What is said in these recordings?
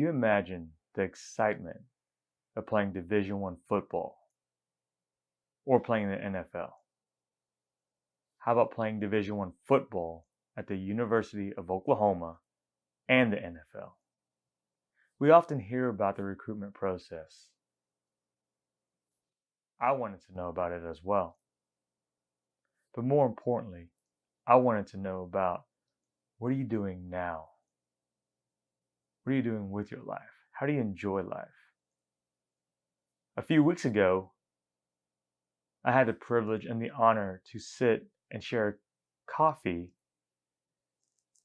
you imagine the excitement of playing Division I football or playing in the NFL? How about playing Division I football at the University of Oklahoma and the NFL? We often hear about the recruitment process. I wanted to know about it as well. But more importantly, I wanted to know about, what are you doing now? What are you doing with your life? How do you enjoy life? A few weeks ago, I had the privilege and the honor to sit and share coffee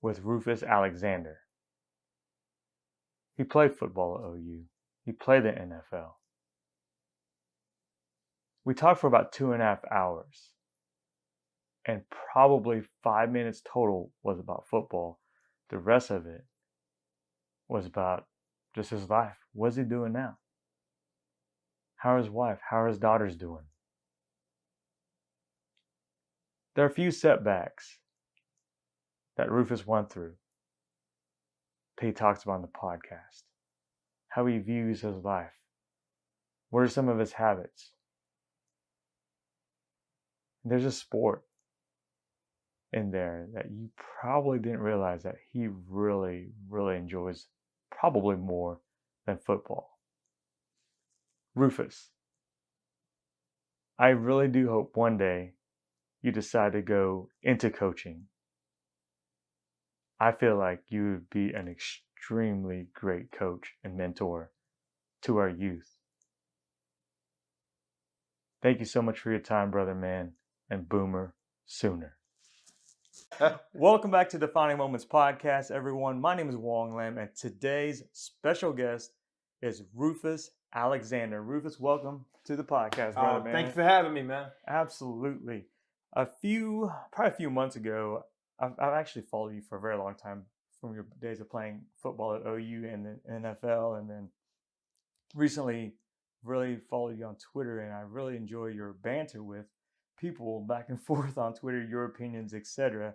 with Rufus Alexander. He played football at OU. He played the NFL. We talked for about 2.5 hours, and probably 5 minutes total was about football. The rest of it was about just his life. What's he doing now? How are his wife? How are his daughters doing? There are a few setbacks that Rufus went through that he talks about in the podcast. How he views his life. What are some of his habits? There's a sport in there that you probably didn't realize that he really, really enjoys, probably more than football. Rufus, I really do hope one day you decide to go into coaching. I feel like you would be an extremely great coach and mentor to our youth. Thank you so much for your time, brother man, and Boomer Sooner. Welcome back to Defining Moments Podcast, everyone. My name is Wong Lam, and today's special guest is Rufus Alexander. Rufus, welcome to the podcast, brother, man. Thank you for having me, man. Absolutely. Probably a few months ago, I've actually followed you for a very long time from your days of playing football at OU and the NFL, and then recently really followed you on Twitter, and I really enjoy your banter with people back and forth on Twitter, your opinions, etc.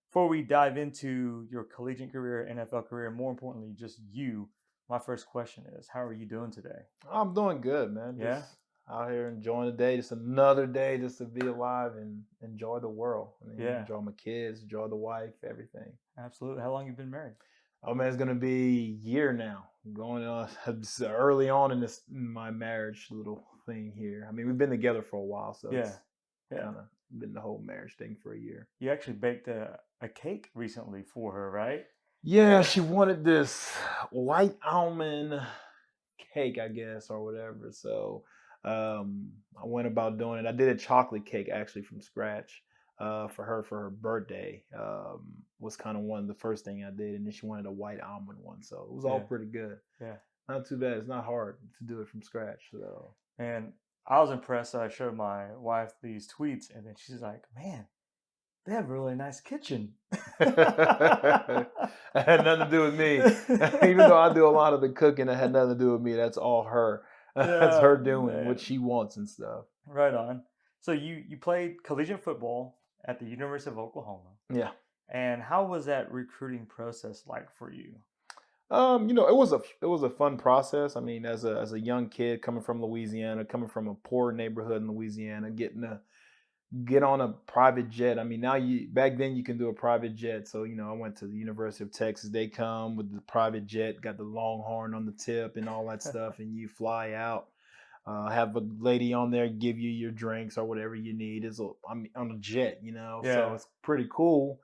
Before we dive into your collegiate career, NFL career, more importantly, just you, my first question is, how are you doing today? I'm doing good, man. Yeah? Just out here enjoying the day. Just another day just to be alive and enjoy the world. Enjoy my kids, enjoy the wife, everything. Absolutely. How long you been married? Oh, man, it's going to be a year now. Going on early on in my marriage little thing here. I mean, we've been together for a while, so it's kind of been the whole marriage thing for a year. You actually baked a cake recently for her, right? Yeah, she wanted this white almond cake, I guess, or whatever. So I went about doing it. I did a chocolate cake actually from scratch for her birthday. Was kind of one of the first thing I did, and then she wanted a white almond one. So it was all pretty good. Yeah, not too bad. It's not hard to do it from scratch. So, and I was impressed. So I showed my wife these tweets, and then she's like, "Man, they have a really nice kitchen." It had nothing to do with me. Even though I do a lot of the cooking, it had nothing to do with me. That's all her. That's her doing what she wants and stuff. Right on. So you played collegiate football at the University of Oklahoma. Yeah. And how was that recruiting process like for you? It was a fun process. I mean, as a young kid coming from Louisiana, coming from a poor neighborhood in Louisiana, getting to get on a private jet. I mean, back then you can do a private jet. So, I went to the University of Texas. They come with the private jet, got the Longhorn on the tip and all that stuff, and you fly out. Have a lady on there give you your drinks or whatever you need. I'm on a jet, so it's pretty cool.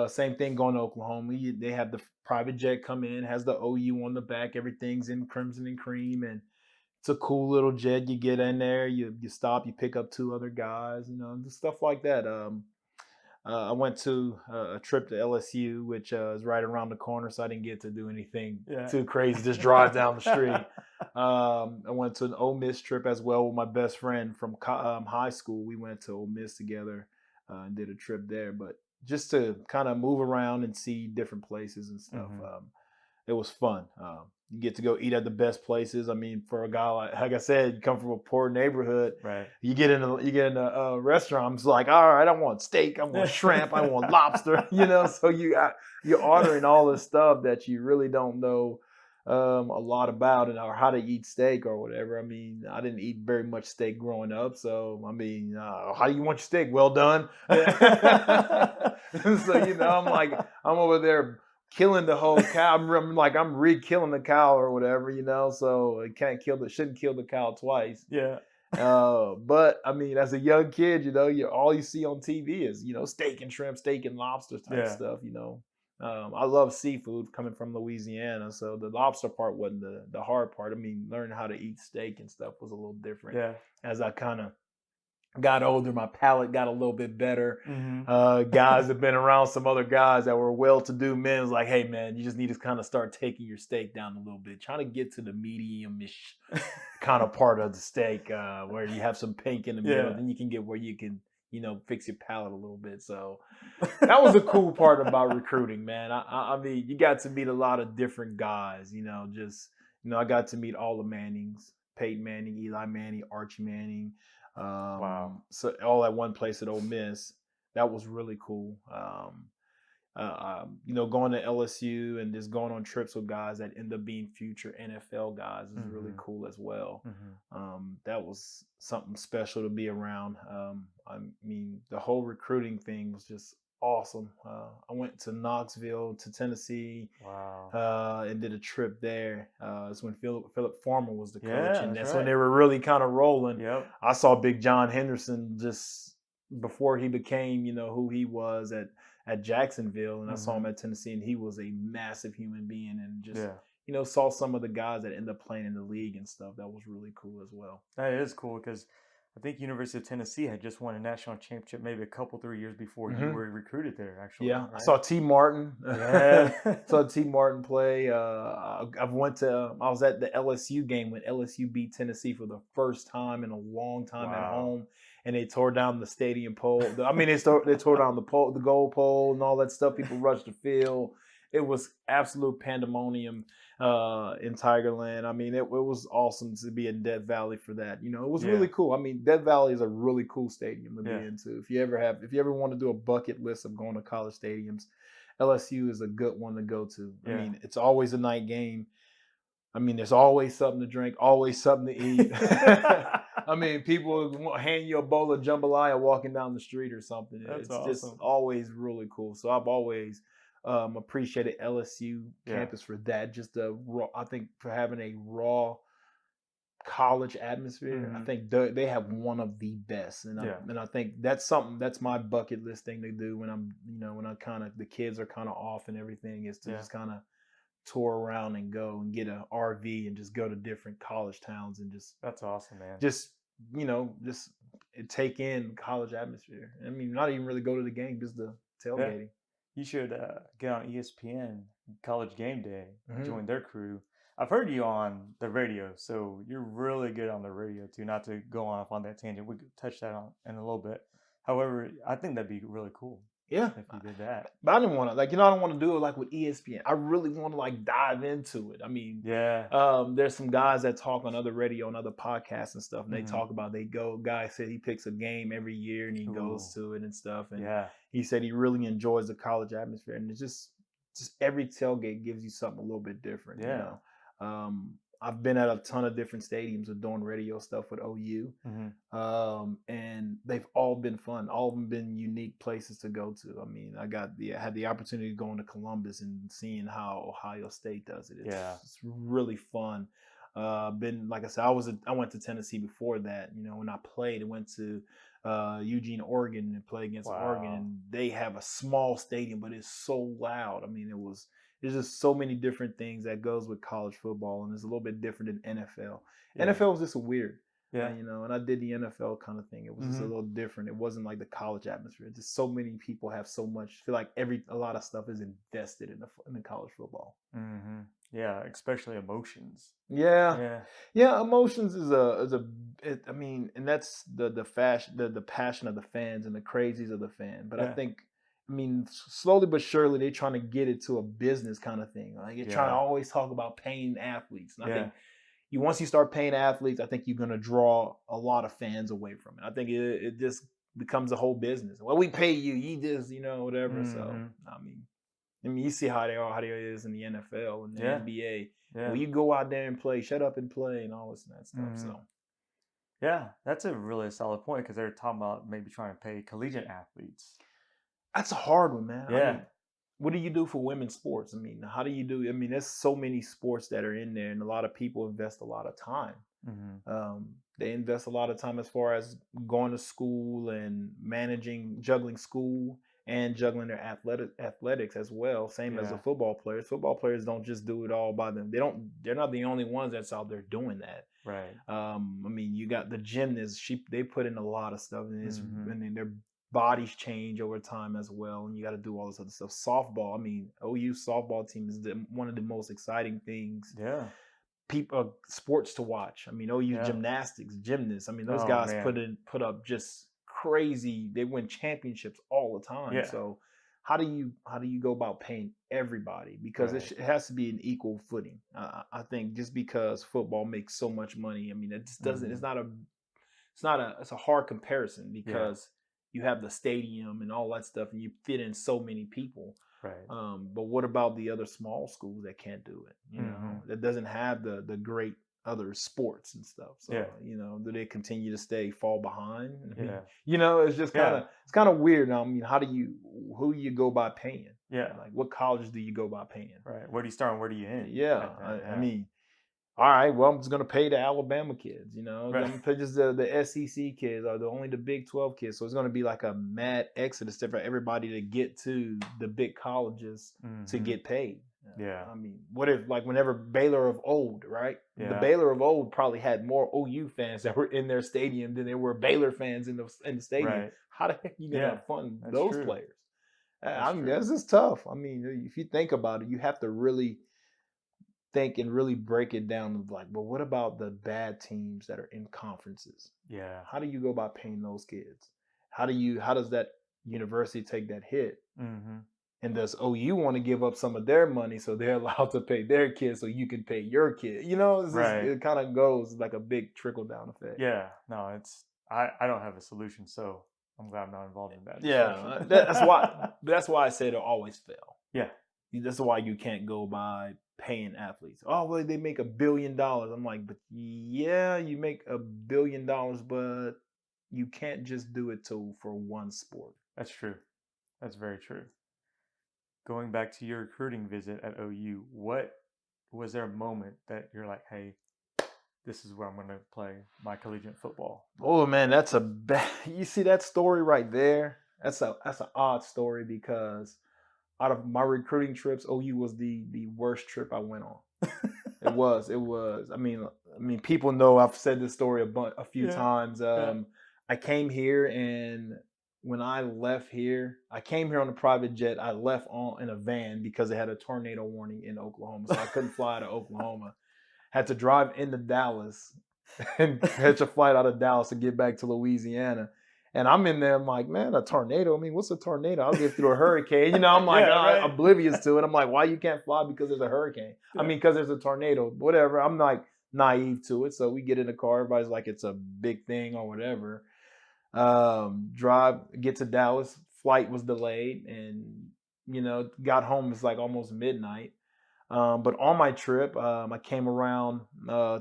Same thing going to Oklahoma. They have the private jet come in, has the OU on the back. Everything's in crimson and cream, and it's a cool little jet. You get in there, you stop, you pick up 2 other guys, just stuff like that. I went to a trip to LSU, which is right around the corner, so I didn't get to do anything too crazy. Just drive down the street. I went to an Ole Miss trip as well with my best friend from high school. We went to Ole Miss together and did a trip there. But just to kind of move around and see different places and stuff, it was fun. You get to go eat at the best places. I mean, for a guy like I said, you come from a poor neighborhood. Right. You get in a restaurant. It's like, all right, I want steak, I want shrimp, I want lobster. So you're ordering all this stuff that you really don't know a lot about it or how to eat steak or whatever. I mean, I didn't eat very much steak growing up, so I mean, how do you want your steak? Well done. Yeah. So I'm like, I'm over there killing the whole cow. I'm like, I'm re-killing the cow or whatever, So it shouldn't kill the cow twice. Yeah. But I mean, as a young kid, all you see on TV is steak and shrimp, steak and lobster type Yeah. stuff. I love seafood coming from Louisiana, so the lobster part wasn't the hard part. I mean, learning how to eat steak and stuff was a little different. Yeah. As I kind of got older, my palate got a little bit better. Mhm. Guys have been around some other guys that were well-to-do men. It's like, hey man, you just need to kind of start taking your steak down a little bit, trying to get to the medium-ish kind of part of the steak where you have some pink in the middle. Yeah. Then you can get where you can, fix your palate a little bit. So that was the cool part about recruiting, man. I mean, you got to meet a lot of different guys. I got to meet all the Mannings: Peyton Manning, Eli Manning, Archie Manning. Wow. So all at one place at Ole Miss. That was really cool. Going to LSU and just going on trips with guys that end up being future NFL guys is really cool as well. That was something special to be around. I mean, the whole recruiting thing was just awesome. I went to Knoxville, to Tennessee, Wow. and did a trip there. It's when Philip Farmer was the coach, Yeah, and that's that's when they right. were really kind of rolling. Yep. I saw Big John Henderson just before he became, who he was at Jacksonville, and I saw him at Tennessee, and he was a massive human being, and just Yeah. saw some of the guys that end up playing in the league and stuff. That was really cool as well. That is cool because I think University of Tennessee had just won a national championship maybe a couple 3 years before you were recruited there. Actually, Yeah, I right? saw T. Martin. Yeah. Saw T. Martin play. I was at the LSU game when LSU beat Tennessee for the first time in a long time at Wow. home, and they tore down the stadium pole. I mean, they tore down the pole, the goal pole, and all that stuff. People rushed the field. It was absolute pandemonium in Tigerland. I mean, it was awesome to be in Death Valley for that. It was really Yeah. cool. I mean, Death Valley is a really cool stadium to be Yeah. into. If you ever want to do a bucket list of going to college stadiums, LSU is a good one to go to. I Yeah. mean, it's always a night game. I mean, there's always something to drink, always something to eat. I mean, people will hand you a bowl of jambalaya walking down the street or something. That's It's just awesome. always really cool. So I've always appreciated LSU Yeah. campus for that. Just I think for having a raw college atmosphere. I think they have one of the best, and Yeah. I think that's my bucket list thing to do when when I kind of the kids are kind of off and everything is to Yeah. just kind of tour around and go and get an RV and just go to different college towns and That's awesome, man. just just take in college atmosphere. I mean, not even really go to the game, just the tailgating. You should get on ESPN College Game Day, Mhm. join their crew. I've heard you on the radio, so you're really good on the radio too. Not to go off on that tangent, we could touch that on in a little bit. However, I think that'd be really cool Yeah. if you did that. But I didn't want to I don't want to do it like with ESPN. I really want to like dive into it. I mean, Yeah. there's some guys that talk on other radio and other podcasts and stuff, and they Mhm. talk about guy said he picks a game every year and he goes Ooh. to it and stuff. And Yeah. he said he really enjoys the college atmosphere, and it's just every tailgate gives you something a little bit different. Yeah. I've been at a ton of different stadiums with doing radio stuff with OU. Mhm. And they've all been fun. All of them been unique places to go to. I mean, I had the opportunity to go into Columbus and seeing how Ohio State does it. It's really fun. Been like I said, I went to Tennessee before that. When I played, I went to Eugene, Oregon, and played against Oregon, Wow. and they have a small stadium, but it's so loud. I mean, there's just so many different things that goes with college football, and it's a little bit different than NFL. Yeah. NFL was just weird. Yeah. And I did the NFL kind of thing. It was just a little different. It wasn't like the college atmosphere. Just so many people have so much. I feel like a lot of stuff is invested in the college football. Yeah, especially emotions. Yeah. Emotions I mean, and that's the passion of the fans and the crazies of the fan. But I think, I mean, slowly but surely they're trying to get it to a business kind of thing. Like you're trying to always talk about paying athletes. And I think once you start paying athletes, I think you're going to draw a lot of fans away from it. I think it just becomes a whole business. Well, we pay you, you just, whatever. So, I mean, I mean, you see how they are, how they is in the NFL and the Yeah. NBA. Yeah. Well, you go out there and play, shut up and play, and all this and that stuff. Mhm. So Yeah, that's a really solid point because they're talking about maybe trying to pay collegiate athletes. that's a hard one, man. I Yeah. mean, what do you do for women's sports? I mean, how do you do? I mean, there's so many sports that are in there, and a lot of people invest a lot of time. Mm-hmm. They invest a lot of time as far as going to school and juggling school and juggling their athletics as well. Same as the Yeah. football players. Football players don't just do it all by them. They don't. They're not the only ones that's out there doing that. Right. I mean, you got the gymnasts. They put in a lot of stuff, and Mhm. and then their bodies change over time as well. And you got to do all this other stuff. Softball. I mean, OU softball team is one of the most exciting things Yeah. people sports to watch. I mean, OU Yeah. gymnastics, gymnasts. I mean, those Oh guys man. put up just crazy. They win championships all the time. Yeah. So how do you go about paying everybody? Because Right. it has to be an equal footing. I think just because football makes so much money, I mean, it just doesn't. Mhm. It's a hard comparison Yeah. because you have the stadium and all that stuff, and you fit in so many people. Right. But what about the other small schools that can't do it? You know, Mhm. that doesn't have the great other sports and stuff. So Yeah. you know, do they continue to fall behind? I mean, Yeah. you know, it's just Yeah. it's kind of weird. Now, I mean, who do you go by paying? Yeah. Like, what colleges do you go by paying? Right. Where do you start and where do you end? Yeah, At that? I Yeah. mean, all right, well, I'm just gonna pay the Alabama kids, you know. I'm Right. gonna pay just the SEC kids or only the Big 12 kids. So it's gonna be like a mad exodus for everybody to get to the big colleges to Mhm. get paid. Yeah. I mean, what if like whenever Baylor of old, right? The Yeah. Baylor of old probably had more OU fans that were in their stadium than there were Baylor fans in the stadium. Right. How the heck are you gonna Yeah. fund That's those true. players? That's I mean, true. that's just tough. I mean, if you think about it, you have to really think and really break it down of like, but what about the bad teams that are in conferences? Yeah. How do you go about paying those kids? How does that university take that hit? Mhm. And does OU want to give up some of their money so they're allowed to pay their kids so you can pay your kid? You know, Right. it kind of goes like a big trickle down effect. Yeah. No, I don't have a solution, so I'm glad I'm not involved in that Yeah, discussion. that's why I say it'll always fail. Yeah. That's why you can't go by paying athletes. Oh, well, they make $1 billion. I'm like, but yeah, you make $1 billion, but you can't just do it for one sport. That's true. That's very true. Going back to your recruiting visit at OU, what was there a moment that you're like, hey, this is where I'm going to play my collegiate football? Oh man, that's a bad. You see that story right there? That's an odd story because out of my recruiting trips, OU was the worst trip I went on. It was. I mean, people know I've said this story a few Yeah. times. Yeah. I came here, and when I left here, I came here on a private jet. I left in a van because they had a tornado warning in Oklahoma, so I couldn't fly to Oklahoma. Had to drive into Dallas and catch a flight out of Dallas to get back to Louisiana. And I'm in there, I'm like, man, a tornado? I mean, what's a tornado? I'll get through a hurricane. You know, I'm like, Yeah, right. oblivious to it. I'm like, why you can't fly? Because there's a hurricane. I Yeah. mean, because there's a tornado, whatever. I'm like naive to it. So we get in the car. Everybody's like, it's a big thing or whatever. Get to Dallas. Flight was delayed and, you know, got home. It's like almost midnight. But on my trip, I came around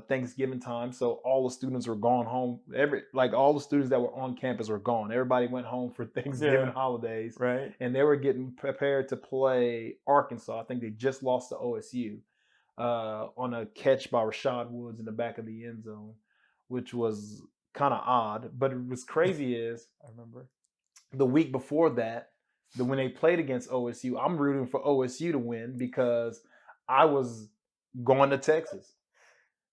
Thanksgiving time, so all the students were gone home. All the students that were on campus were gone. Everybody went home for Thanksgiving Yeah. holidays, Right. and they were getting prepared to play Arkansas. I think they just lost to OSU on a catch by Rashad Woods in the back of the end zone, which was kind of odd. But it was crazy is I remember. the week before that, when they played against OSU, I'm rooting for OSU to win because I was going to Texas.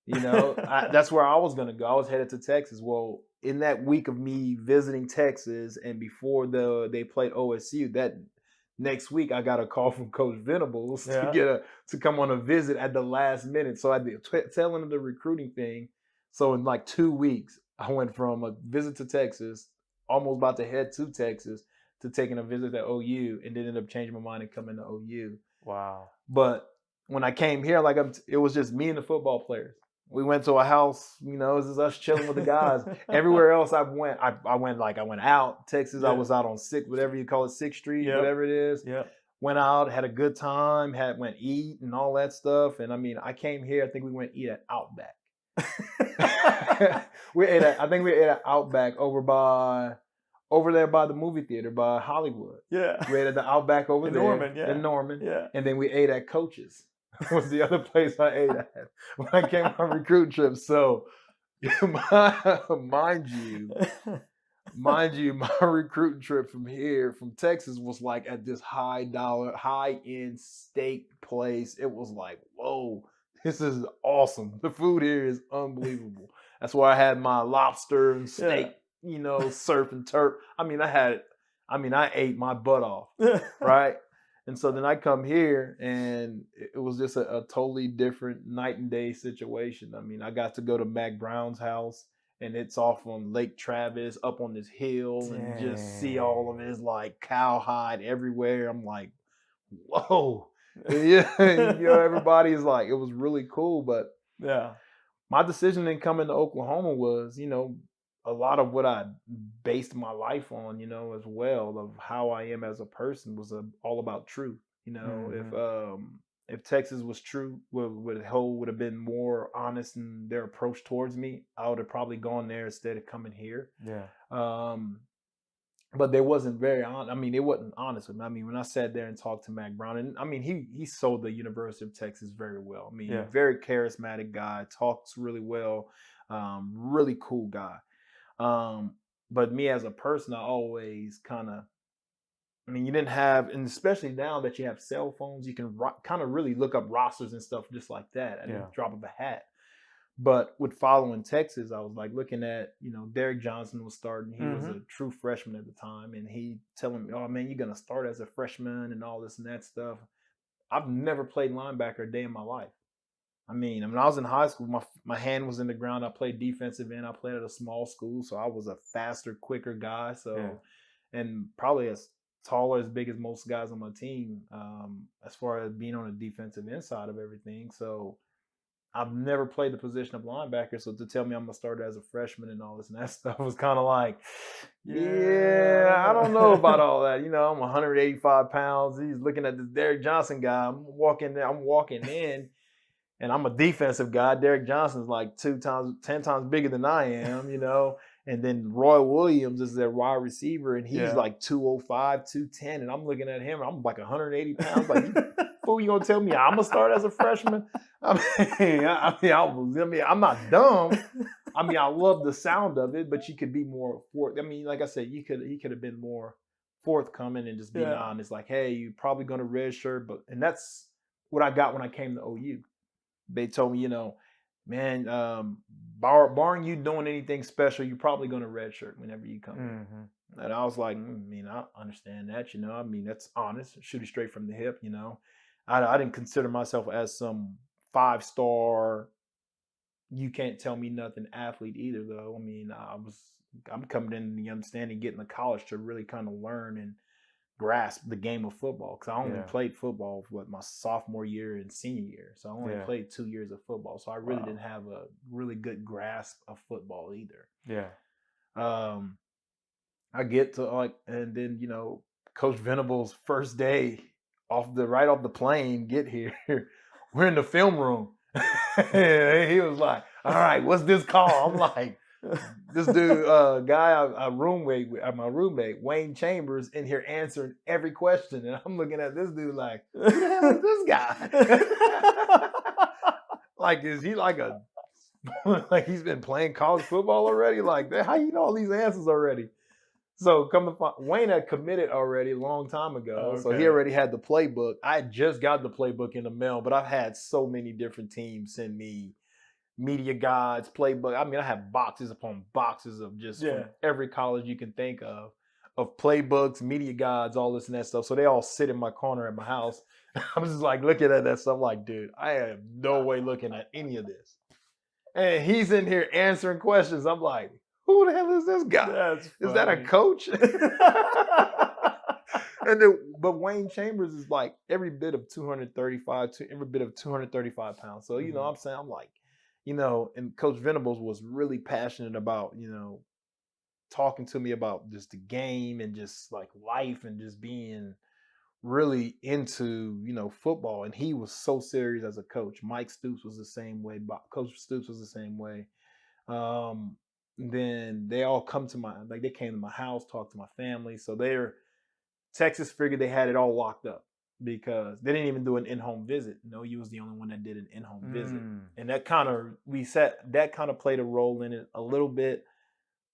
You know, that's where I was going to go. I was headed to Texas. Well, in that week of me visiting Texas and before they played OSU, that next week I got a call from Coach Venables to come on a visit at the last minute. So I did tell him the recruiting thing. So in like 2 weeks, I went from a visit to Texas, almost about to head to Texas, to taking a visit to OU, and then ended up changing my mind and coming to OU. Wow. But when I came here, it was just me and the football players. We went to a house, you know, it was just us chilling with the guys. Everywhere else I went out. Texas, Yeah. I was out on 6th, whatever you call it, 6th Street, Yep. whatever it is. Yep. went out, had a good time, went eat and all that stuff. And I mean, I came here. I think we went eat at Outback. I think we ate at Outback over there by the movie theater by Hollywood. Yeah. We ate at the Outback over In there Norman, yeah. in Norman. Yeah. And then we ate at Coach's. Was the other place I ate at when I came on recruit trip. So mind you, my recruiting trip from Texas was like at this high end steak place. It was like, whoa, this is awesome. The food here is unbelievable. That's where I had my lobster and steak, surf and turf. I ate my butt off, right? And so then I come here and it was just a totally different night and day situation. I mean, I got to go to Mac Brown's house and it's off on Lake Travis up on this hill and just see all of his like cowhide everywhere. I'm like, whoa. Yeah, everybody's like, it was really cool. But yeah, my decision in coming to Oklahoma was, a lot of what I based my life on, as well, of how I am as a person was all about truth. If Texas was true, would have been more honest in their approach towards me, I would have probably gone there instead of coming here. yeah, but they wasn't very honest. I mean, it wasn't honest with me. I mean, when I sat there and talked to Mac Brown, and I mean, he sold the University of Texas very well. I mean, yeah. very charismatic guy, talks really well, really cool guy. But me as a person, I always you didn't have, and especially now that you have cell phones, you can kind of really look up rosters and stuff just like that at the drop of a hat. But with following Texas, I was like looking at, Derek Johnson was starting. He was a true freshman at the time. And he telling me, oh, man, you're going to start as a freshman and all this and that stuff. I've never played linebacker a day in my life. I mean, when I was in high school, my hand was in the ground. I played defensive end. I played at a small school. So I was a faster, quicker guy. And probably as tall or as big as most guys on my team, as far as being on the defensive end side of everything. So I've never played the position of linebacker, so to tell me I'm gonna start as a freshman and all this and that stuff was kind of like, yeah, I don't know about all that. I'm 185 pounds. He's looking at this Derek Johnson guy. I'm walking in, and I'm a defensive guy. Derek Johnson's like 10 times bigger than I am, And then Roy Williams is their wide receiver, and he's like 205, 210, and I'm looking at him, and I'm like 180 pounds. Like, fool, you gonna tell me I'm gonna start as a freshman? I'm not dumb. I love the sound of it, but you could be more like I said, he could have been more forthcoming and just being honest. Like, hey, you're probably gonna redshirt, and that's what I got when I came to OU. They told me, man, barring you doing anything special, you're probably gonna redshirt whenever you come in. And I was like, I understand that, that's honest, shoot it straight from the hip, I didn't consider myself as some 5-star, you can't tell me nothing athlete either, though. I'm coming in the understanding, getting to college to really kind of learn and grasp the game of football, because I only played football my sophomore year and senior year. So I only played 2 years of football. So I really didn't have a really good grasp of football either. Yeah. I get to and then, Coach Venable's first day right off the plane, get here. We're in the film room. He was like, all right, what's this call? I'm like, this dude, my roommate, Wayne Chambers, in here answering every question. And I'm looking at this dude like, who the hell is this guy? Like, is he like like he's been playing college football already? Like, how you know all these answers already? So come to find, Wayne had committed already a long time ago. So he already had the playbook. I just got the playbook in the mail, but I've had so many different teams send me media guides, playbook. I have boxes upon boxes of just from every college you can think of playbooks, media guides, all this and that stuff. So they all sit in my corner at my house. I'm just like looking at that stuff like, dude, I have no way looking at any of this. And he's in here answering questions. I'm like, who the hell is this guy? Is that a coach? But Wayne Chambers is like every bit of 235 pounds. So, I'm like, and Coach Venables was really passionate about, talking to me about just the game and just like life and just being really into, football, and he was so serious as a coach. Mike Stoops was the same way. Coach Stoops was the same way. Um, then they all they came to my house, talked to my family. So Texas figured they had it all locked up because they didn't even do an in-home visit. No, you was the only one that did an in-home visit. And that kind of played a role in it a little bit,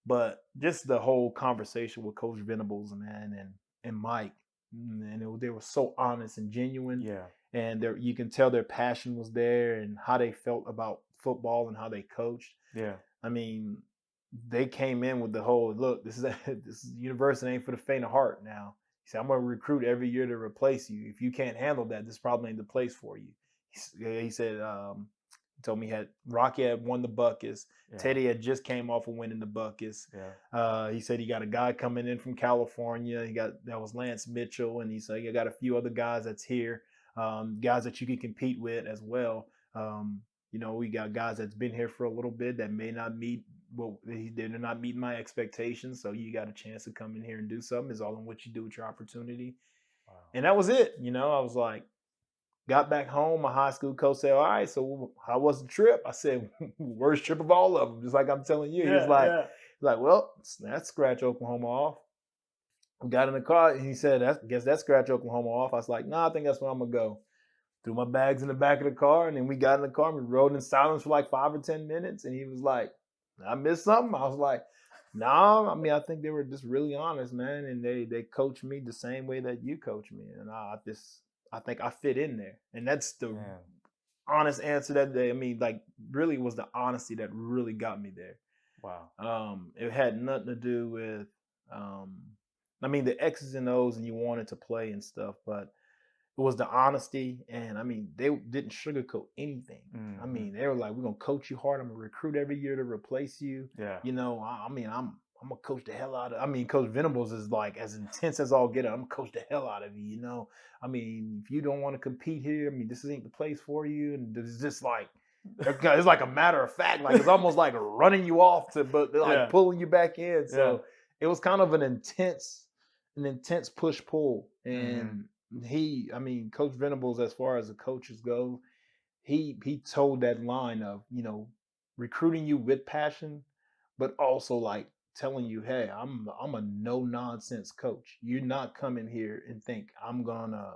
but just the whole conversation with Coach Venables, man, and Mike, and they were so honest and genuine. Yeah. And you can tell their passion was there and how they felt about football and how they coached. Yeah. I mean, they came in with the whole look. This is university ain't for the faint of heart. Now he said, I'm gonna recruit every year to replace you. If you can't handle that, this probably ain't the place for you. He said, he told me Rocky had won the Buckets. Yeah. Teddy had just came off of winning the Buckets. Yeah. He said he got a guy coming in from California. That was Lance Mitchell, and he said he got a few other guys that's here, guys that you can compete with as well. We got guys that's been here for a little bit that may not meet they're not meeting my expectations. So you got a chance to come in here and do something. It's all in what you do with your opportunity. Wow. And that was it. I was like, got back home. My high school coach said, all right, so how was the trip? I said, worst trip of all of them, just like I'm telling you. He's like, well, that's scratch Oklahoma off. We got in the car, and he said, I guess that's scratch Oklahoma off. I was like, I think that's where I'm going to go. Threw my bags in the back of the car, and then we got in the car, and we rode in silence for like 5 or 10 minutes, and he was like, I missed something? I was like, nah, I think they were just really honest, man, and they coached me the same way that you coach me, and I think I fit in there, and that's the honest answer that day. Really was the honesty that really got me there. Wow. It had nothing to do with, the X's and O's, and you wanted to play and stuff, but it was the honesty, and they didn't sugarcoat anything. Mm-hmm. They were like, "We're gonna coach you hard. I'm gonna recruit every year to replace you." Yeah. I'm gonna coach the hell out of. Coach Venables is like as intense as all get. I'm gonna coach the hell out of you. If you don't want to compete here, this ain't the place for you. And it's just like it's like a matter of fact. Like it's almost like running you off but they're like pulling you back in. So it was kind of an intense push pull and. Coach Venables, as far as the coaches go, he told that line of, recruiting you with passion, but also like telling you, hey, I'm a no nonsense coach. You're not coming here and think I'm gonna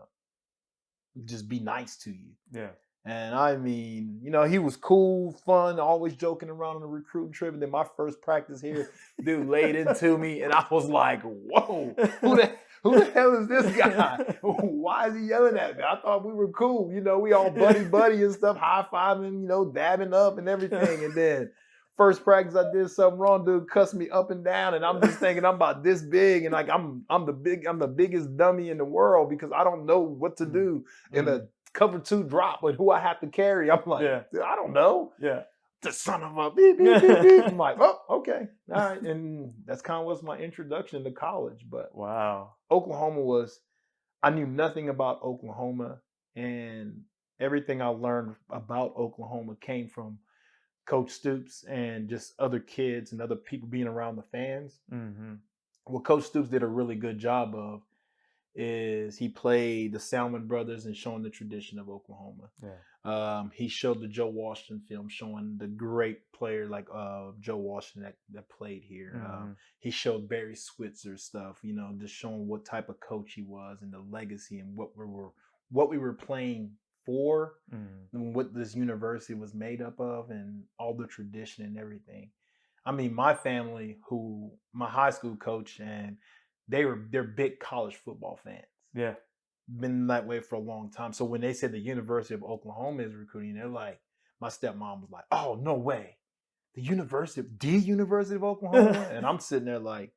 just be nice to you. Yeah. And he was cool, fun, always joking around on the recruiting trip. And then my first practice here, dude laid into me, and I was like, whoa, who the hell is this guy? Why is he yelling at me? I thought we were cool. We all buddy and stuff, high-fiving, dabbing up and everything. And then first practice, I did something wrong. Dude cussed me up and down, and I'm just thinking I'm about this big, and like I'm the biggest dummy in the world because I don't know what to do in a cover 2 drop with who I have to carry. I'm like, I don't know. Yeah. The son of a beep, beep, beep, beep. I'm like, oh, okay. All right. And that's kind of was my introduction to college. But wow. Oklahoma I knew nothing about Oklahoma, and everything I learned about Oklahoma came from Coach Stoops and just other kids and other people being around the fans. Mm-hmm. What Coach Stoops did a really good job of is he played the Salmon brothers and showing the tradition of Oklahoma. Yeah. He showed the Joe Washington film showing the great player like Joe Washington that played here. Mm-hmm. He showed Barry Switzer stuff, just showing what type of coach he was and the legacy and what we were playing for, and what this university was made up of, and all the tradition and everything. My family, my high school coach, and they're big college football fans. Yeah. Been that way for a long time. So when they said the University of Oklahoma is recruiting, they're like, my stepmom was like, oh, no way. The University of Oklahoma? And I'm sitting there like,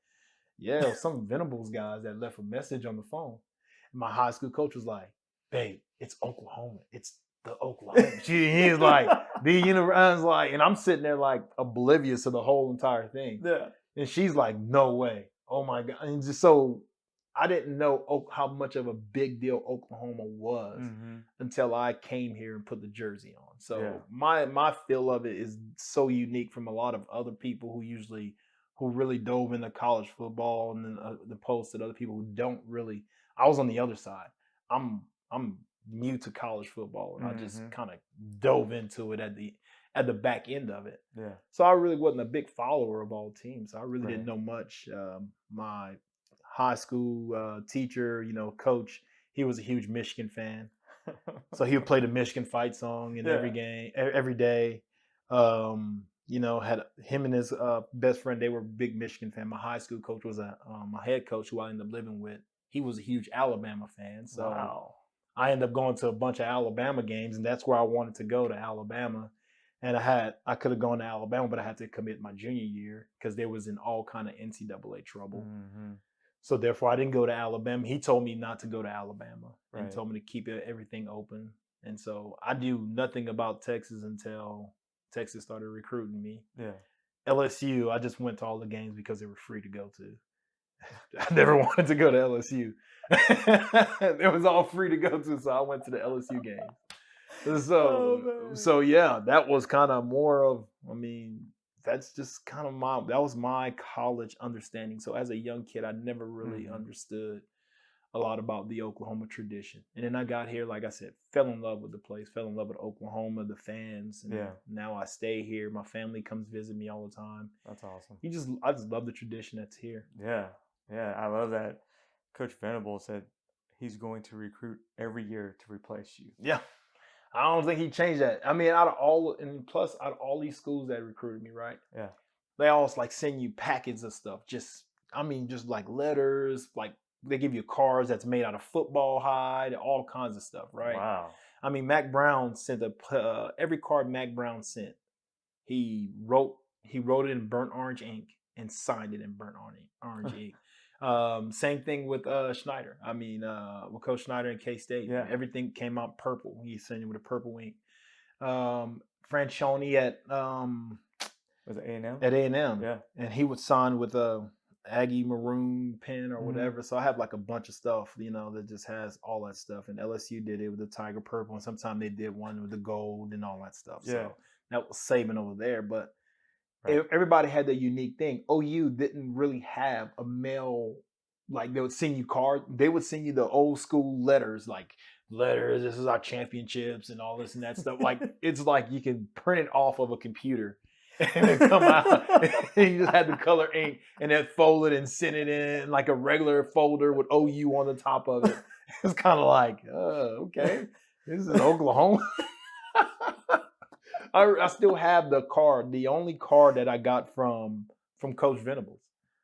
yeah, some Venables guys that left a message on the phone. And my high school coach was like, babe, it's Oklahoma. It's the Oklahoma. He's like, the University. I was like, and I'm sitting there like oblivious to the whole entire thing. Yeah. And she's like, no way. Oh my God. And just so I didn't know how much of a big deal Oklahoma was until I came here and put the jersey on. So my feel of it is so unique from a lot of other people who really dove into college football, and then the opposed to other people who don't really. I was on the other side. I'm new to college football, and I just Mm-hmm. kind of dove into it at the back end of it. Yeah. So I really wasn't a big follower of all teams. I really didn't Right. know much. My high school teacher, coach, he was a huge Michigan fan. So he would play the Michigan fight song in every Yeah. game, every day. Had him and his best friend. They were big Michigan fan. My high school coach was my head coach, who I ended up living with. He was a huge Alabama fan. So Wow. I ended up going to a bunch of Alabama games, and that's where I wanted to go, to Alabama. And I could have gone to Alabama, but I had to commit my junior year because there was in all kind of NCAA trouble. Mm-hmm. So therefore, I didn't go to Alabama. He told me not to go to Alabama and Right. told me to keep everything open. And so I knew nothing about Texas until Texas started recruiting me. Yeah. LSU, I just went to all the games because they were free to go to. I never wanted to go to LSU. It was all free to go to, so I went to the LSU games. Oh So yeah, that was kind of more of, that's just kind of that was my college understanding. So as a young kid, I never really man. understood a lot about the Oklahoma tradition. And then I got here, like I said, fell in love with the place, fell in love with Oklahoma, the fans, and Yeah. now I stay here. My family comes visit me all the time. That's awesome. I just love the tradition that's here. Yeah. Yeah. I love that Coach Venable said he's going to recruit every year to replace you. Yeah. I don't think he changed that. Out of all these schools that recruited me, right? Yeah. They always like send you packets of stuff. Just like letters, like they give you cards that's made out of football hide, all kinds of stuff, right? Wow. Mac Brown sent every card Mac Brown sent. He wrote it in burnt orange ink and signed it in burnt orange ink. Same thing with Schneider. With Coach Schneider in K-State. Yeah. Everything came out purple. He sent it with a purple ink. Franchione at Was it A&M? At A&M. Yeah. And he would sign with a Aggie maroon pen or whatever. Mm-hmm. So I have like a bunch of stuff, that just has all that stuff. And LSU did it with the tiger purple, and sometimes they did one with the gold and all that stuff. Yeah. So that was saving over there. But Right. everybody had their unique thing. OU didn't really have a mail, like they would send you cards. They would send you the old school letters, this is our championships and all this and that stuff. Like it's like you can print it off of a computer and it come out. And you just had the color ink and then fold it and send it in like a regular folder with OU on the top of it. It's kind of like, okay, this is Oklahoma. I still have the card, the only card that I got from Coach Venables.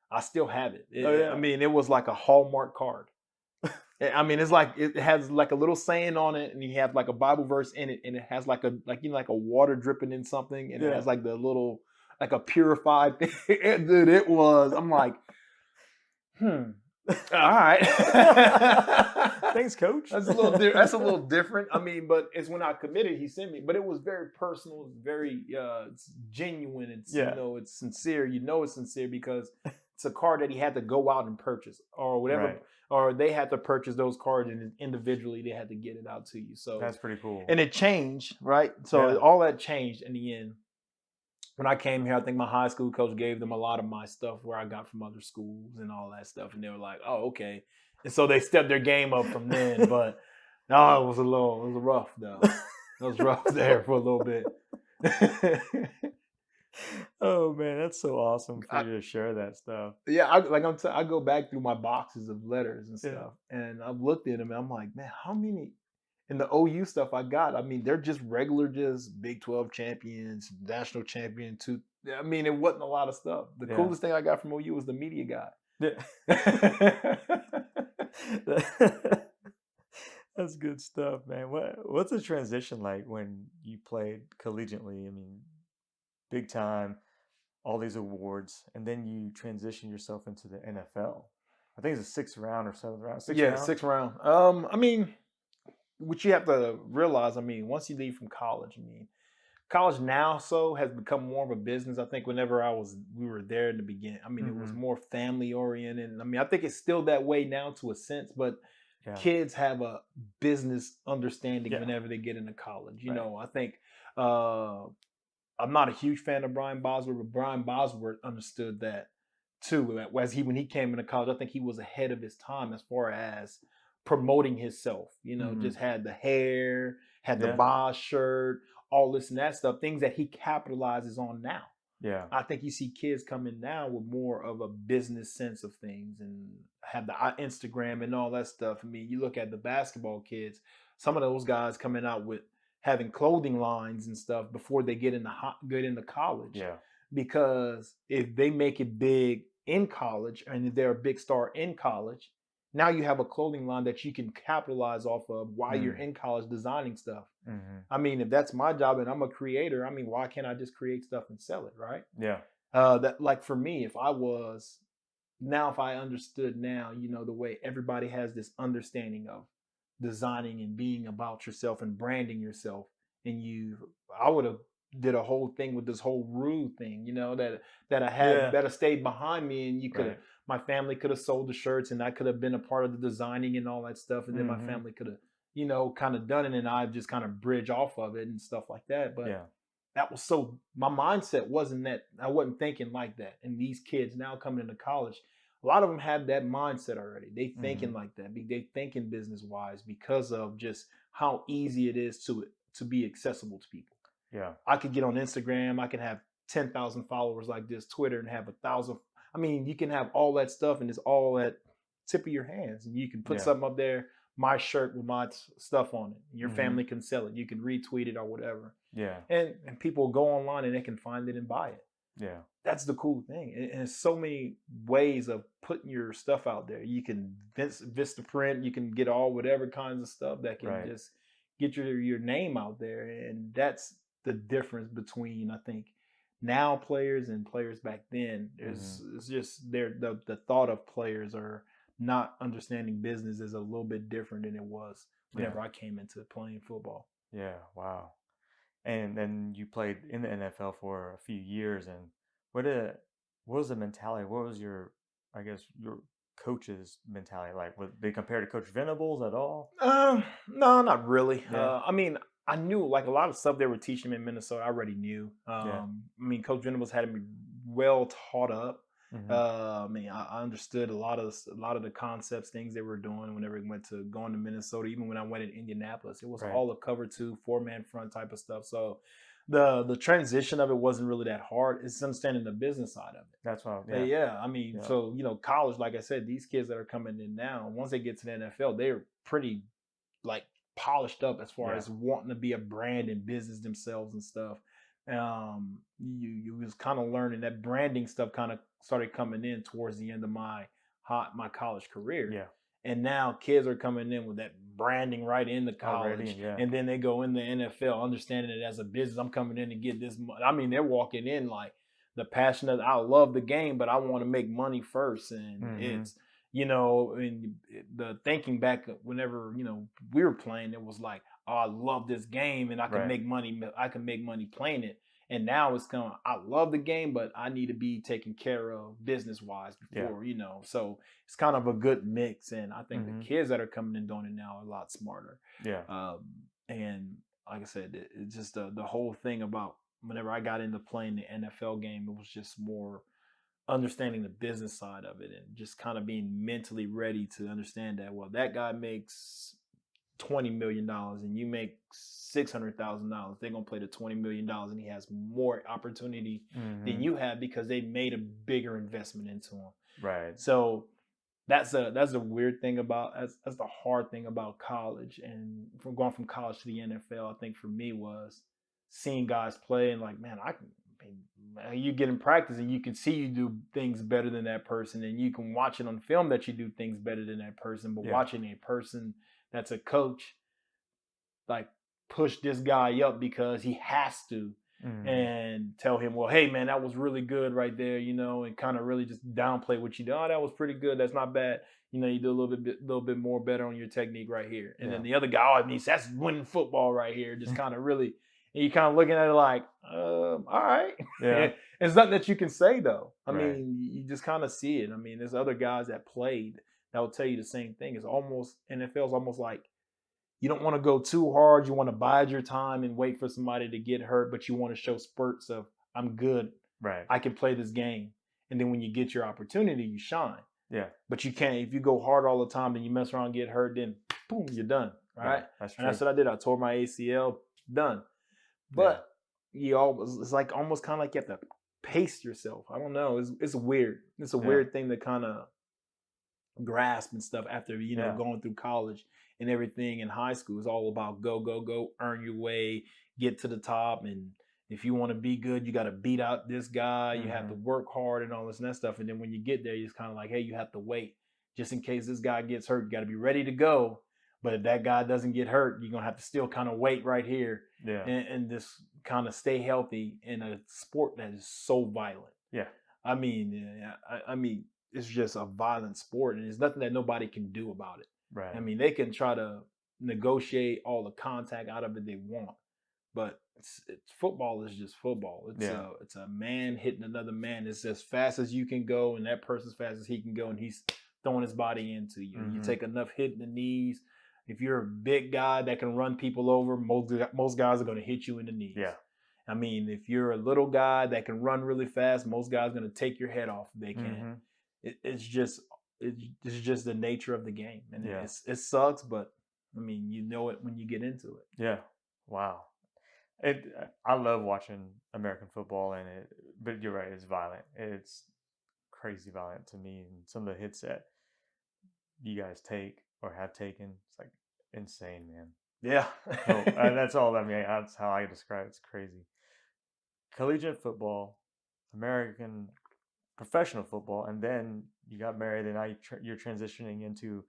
I still have it. It was like a Hallmark card. It's like it has like a little saying on it, and you have like a Bible verse in it, and it has like a water dripping in something, and it has like the little like a purified thing. Dude, it was. I'm like, all right. Thanks, Coach. That's a little different. But it's when I committed, he sent me. But it was very personal. It's very it's genuine. It's it's sincere. It's sincere because it's a card that he had to go out and purchase or whatever. Right. Or they had to purchase those cards and individually they had to get it out to you. So that's pretty cool. And it changed, right? So all that changed in the end. When I came here, I think my high school coach gave them a lot of my stuff where I got from other schools and all that stuff. And they were like, oh, okay. And so they stepped their game up from then. But no, it was rough though. It was rough there for a little bit. Oh man, that's so awesome for you to share that stuff. Yeah, I go back through my boxes of letters and stuff, and I've looked at them, and I'm like, man, how many? And the OU stuff I got, they're just regular, just Big 12 champions, national champion. It wasn't a lot of stuff. The coolest thing I got from OU was the media guy. That's good stuff, man. What's the transition like when you played collegiately? Big time, all these awards, and then you transition yourself into the NFL. I think it's a 6th round or 7th round. Sixth round. What you have to realize, once you leave from college, college now has become more of a business. I think whenever we were there in the beginning, it was more family oriented. I think it's still that way now to a sense, but kids have a business understanding whenever they get into college. I think I'm not a huge fan of Brian Bosworth, but Brian Bosworth understood that too. When he came into college, I think he was ahead of his time as far as promoting himself. Mm-hmm. Just had the hair, had the Yeah. boss shirt, all this and that stuff. Things that he capitalizes on now. Yeah. I think you see kids coming now with more of a business sense of things and have the Instagram and all that stuff. I mean, you look at the basketball kids, some of those guys coming out with having clothing lines and stuff before they get into college. Yeah. Because if they make it big in college and if they're a big star in college, now you have a clothing line that you can capitalize off of while you're Mm. in college designing stuff. Mm-hmm. I mean, if that's my job and I'm a creator, I mean, why can't I just create stuff and sell it, right? Yeah. That like for me, if I understood now, the way everybody has this understanding of designing and being about yourself and branding yourself, and I would have did a whole thing with this whole rule thing, that I had Yeah. better stayed behind me, and Right. my family could have sold the shirts, and I could have been a part of the designing and all that stuff, and then my Mm-hmm. family could have, kind of done it, and I just kind of bridge off of it and stuff like that, but Yeah. that was so my mindset wasn't that I wasn't thinking like that. And these kids now coming into college, a lot of them have that mindset already. They Mm-hmm. thinking like that. They thinking business wise because of just how easy it is to be accessible to people. Yeah. I could get on Instagram, I can have 10,000 followers like this, Twitter, and have 1,000. I mean, you can have all that stuff and it's all at tip of your hands. And you can put Yeah. something up there, my shirt with my stuff on it. Your Mm-hmm. family can sell it. You can retweet it or whatever. Yeah. And people go online and they can find it and buy it. Yeah. That's the cool thing. And there's so many ways of putting your stuff out there. You can Vista print, you can get all whatever kinds of stuff that can Right. just get your name out there. And that's the difference between I think now players and players back then. Mm-hmm. It's just the thought of players are not understanding business is a little bit different than it was Yeah. whenever I came into playing football. Yeah. Wow. And then you played in the NFL for a few years. And what did what was the mentality? What was your, I guess, your coach's mentality like? Was they compared to Coach Venables at all? No, not really. Yeah. I mean, I knew like a lot of stuff they were teaching me in Minnesota. I already knew. Yeah. I mean, Coach Venables had me well taught up. Mm-hmm. I mean, I understood a lot of the concepts, things they were doing whenever we went to going to Minnesota. Even when I went in Indianapolis, it was Right. all a cover 2, 4-man front type of stuff. So the transition of it wasn't really that hard. It's understanding the business side of it. That's why. But Yeah. yeah, I mean, Yeah. so college, like I said, these kids that are coming in now, once they get to the NFL, they're pretty like polished up as far Yeah. as wanting to be a brand and business themselves and stuff. You was kind of learning that branding stuff kind of started coming in towards the end of my college career. Yeah. And now kids are coming in with that branding right into Already. college, Yeah. and then they go in the NFL, understanding it as a business. I'm coming in to get this money. I mean, they're walking in like the passion of I love the game, but I want to make money first, and Mm-hmm. it's and the thinking back whenever we were playing, it was like, oh, I love this game, and I can Right. make money. I can make money playing it. And now it's kind of, I love the game, but I need to be taken care of business wise Yeah. before, So it's kind of a good mix. And I think Mm-hmm. the kids that are coming and doing it now are a lot smarter. Yeah. And like I said, it's just the whole thing about whenever I got into playing the NFL game, it was just more understanding the business side of it and just kind of being mentally ready to understand that, well, that guy makes $20 million and you make $600,000. They're gonna play the $20 million and he has more opportunity Mm-hmm. than you have because they made a bigger investment into him. Right. So that's a weird thing about that's the hard thing about college, and from going from college to the NFL. I think for me was seeing guys play and like, man, you get in practice and you can see you do things better than that person, and you can watch it on film that you do things better than that person. But Yeah. watching a person that's a coach like push this guy up because he has to, Mm-hmm. and tell him, well, hey man, that was really good right there, and kind of really just downplay what you did. Oh, that was pretty good. That's not bad. You do a little bit more better on your technique right here. And then the other guy, oh, it means that's winning football right here. Just kind of really, and you kind of looking at it like, all right. Yeah. It's nothing that you can say though. I Right. mean, you just kind of see it. I mean, there's other guys that played that will tell you the same thing. It's almost NFL's almost like you don't want to go too hard. You want to bide your time and wait for somebody to get hurt, but you want to show spurts of I'm good. Right. I can play this game. And then when you get your opportunity, you shine. Yeah. But you can't, if you go hard all the time and you mess around and get hurt, then boom, you're done. Right. That's And true. that's what I did. I tore my ACL, done. Yeah. But you always, it's like almost kind of like you have to pace yourself. I don't know. It's weird. It's a Yeah. weird thing to kind of grasp and stuff after, Yeah. going through college and everything in high school. It's all about go, go, go, earn your way, get to the top. And if you want to be good, you got to beat out this guy. You have to work hard and all this and that stuff. And then when you get there, it's kind of like, hey, you have to wait just in case this guy gets hurt. You got to be ready to go. But if that guy doesn't get hurt, you're going to have to still kind of wait right here Yeah. and just kind of stay healthy in a sport that is so violent. Yeah. I mean, it's just a violent sport, and there's nothing that nobody can do about it. Right. I mean, they can try to negotiate all the contact out of it they want, but it's football is just football. It's a man hitting another man. It's as fast as you can go, and that person's fast as he can go, and he's throwing his body into you. You take enough hit in the knees. If you're a big guy that can run people over, most guys are going to hit you in the knees. Yeah. I mean, if you're a little guy that can run really fast, most guys are going to take your head off if they can. It's just the nature of the game, and it sucks, but I mean, you know it when you get into it. Yeah. Wow. I love watching American football, but you're right, it's violent. It's crazy violent to me, and some of the hits that you guys take or have taken, it's like insane, man. Yeah. So, that's all. I mean, that's how I describe it. It's crazy. Collegiate football, American professional football, and then you got married, and now you're transitioning into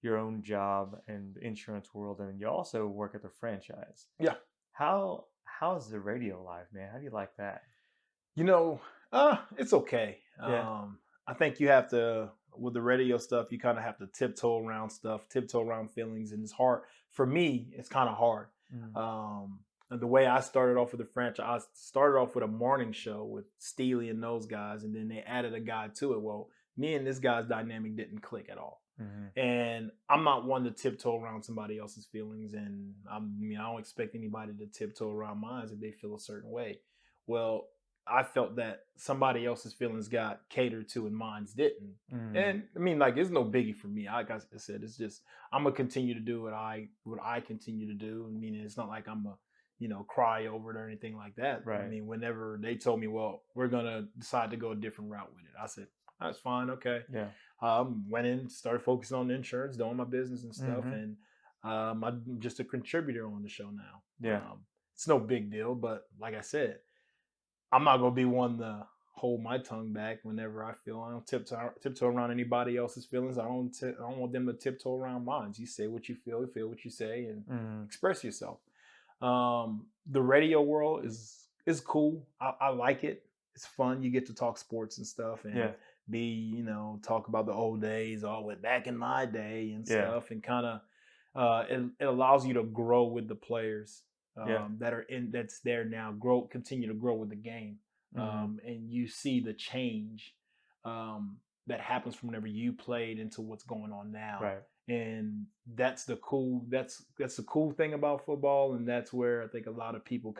your own job and the insurance world, and you also work at the franchise. Yeah. How's the radio life, man? How do you like that? It's okay. Yeah. I think you have to, with the radio stuff, you kind of have to tiptoe around stuff, tiptoe around feelings, and it's hard. For me, it's kind of hard. And the way I started off with the franchise, I started off with a morning show with Steely and those guys, and then they added a guy to it. Well, me and this guy's dynamic didn't click at all. And I'm not one to tiptoe around somebody else's feelings, and I don't expect anybody to tiptoe around mine if they feel a certain way. Well, I felt that somebody else's feelings got catered to and mine's didn't. And I mean, like, it's no biggie for me. Like I said, it's just I'm gonna continue to do what I continue to do. I mean, it's not like I'm a cry over it or anything like that. Right. I mean, whenever they told me, well, we're gonna decide to go a different route with it, I said, that's fine, okay. Yeah. Went in, started focusing on insurance, doing my business and stuff, and I'm just a contributor on the show now. Yeah. It's no big deal, but like I said, I'm not gonna be one to hold my tongue back whenever I feel. I don't tiptoe around anybody else's feelings. I don't want them to tiptoe around mine. You say what you feel what you say, and express yourself. The radio world is cool. I like it. It's fun. You get to talk sports and stuff, and talk about the old days, back in my day and stuff, and kind of it allows you to grow with the players that's there now. Continue to grow with the game, and you see the change that happens from whenever you played into what's going on now. Right. And that's the cool thing about football, and that's where I think a lot of people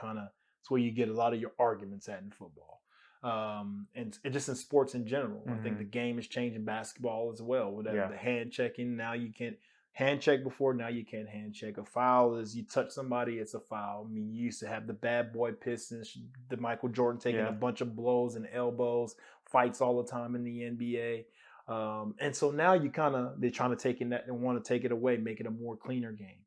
it's where you get a lot of your arguments at in football, and just in sports in general. I think the game is changing, basketball as well. With the hand checking, now you can't hand check before, now you can't hand check. A foul is you touch somebody, it's a foul. I mean, you used to have the bad boy Pistons, the Michael Jordan taking a bunch of blows and elbows, fights all the time in the NBA. And so now they're trying to take in that and want to take it away, make it a more cleaner game.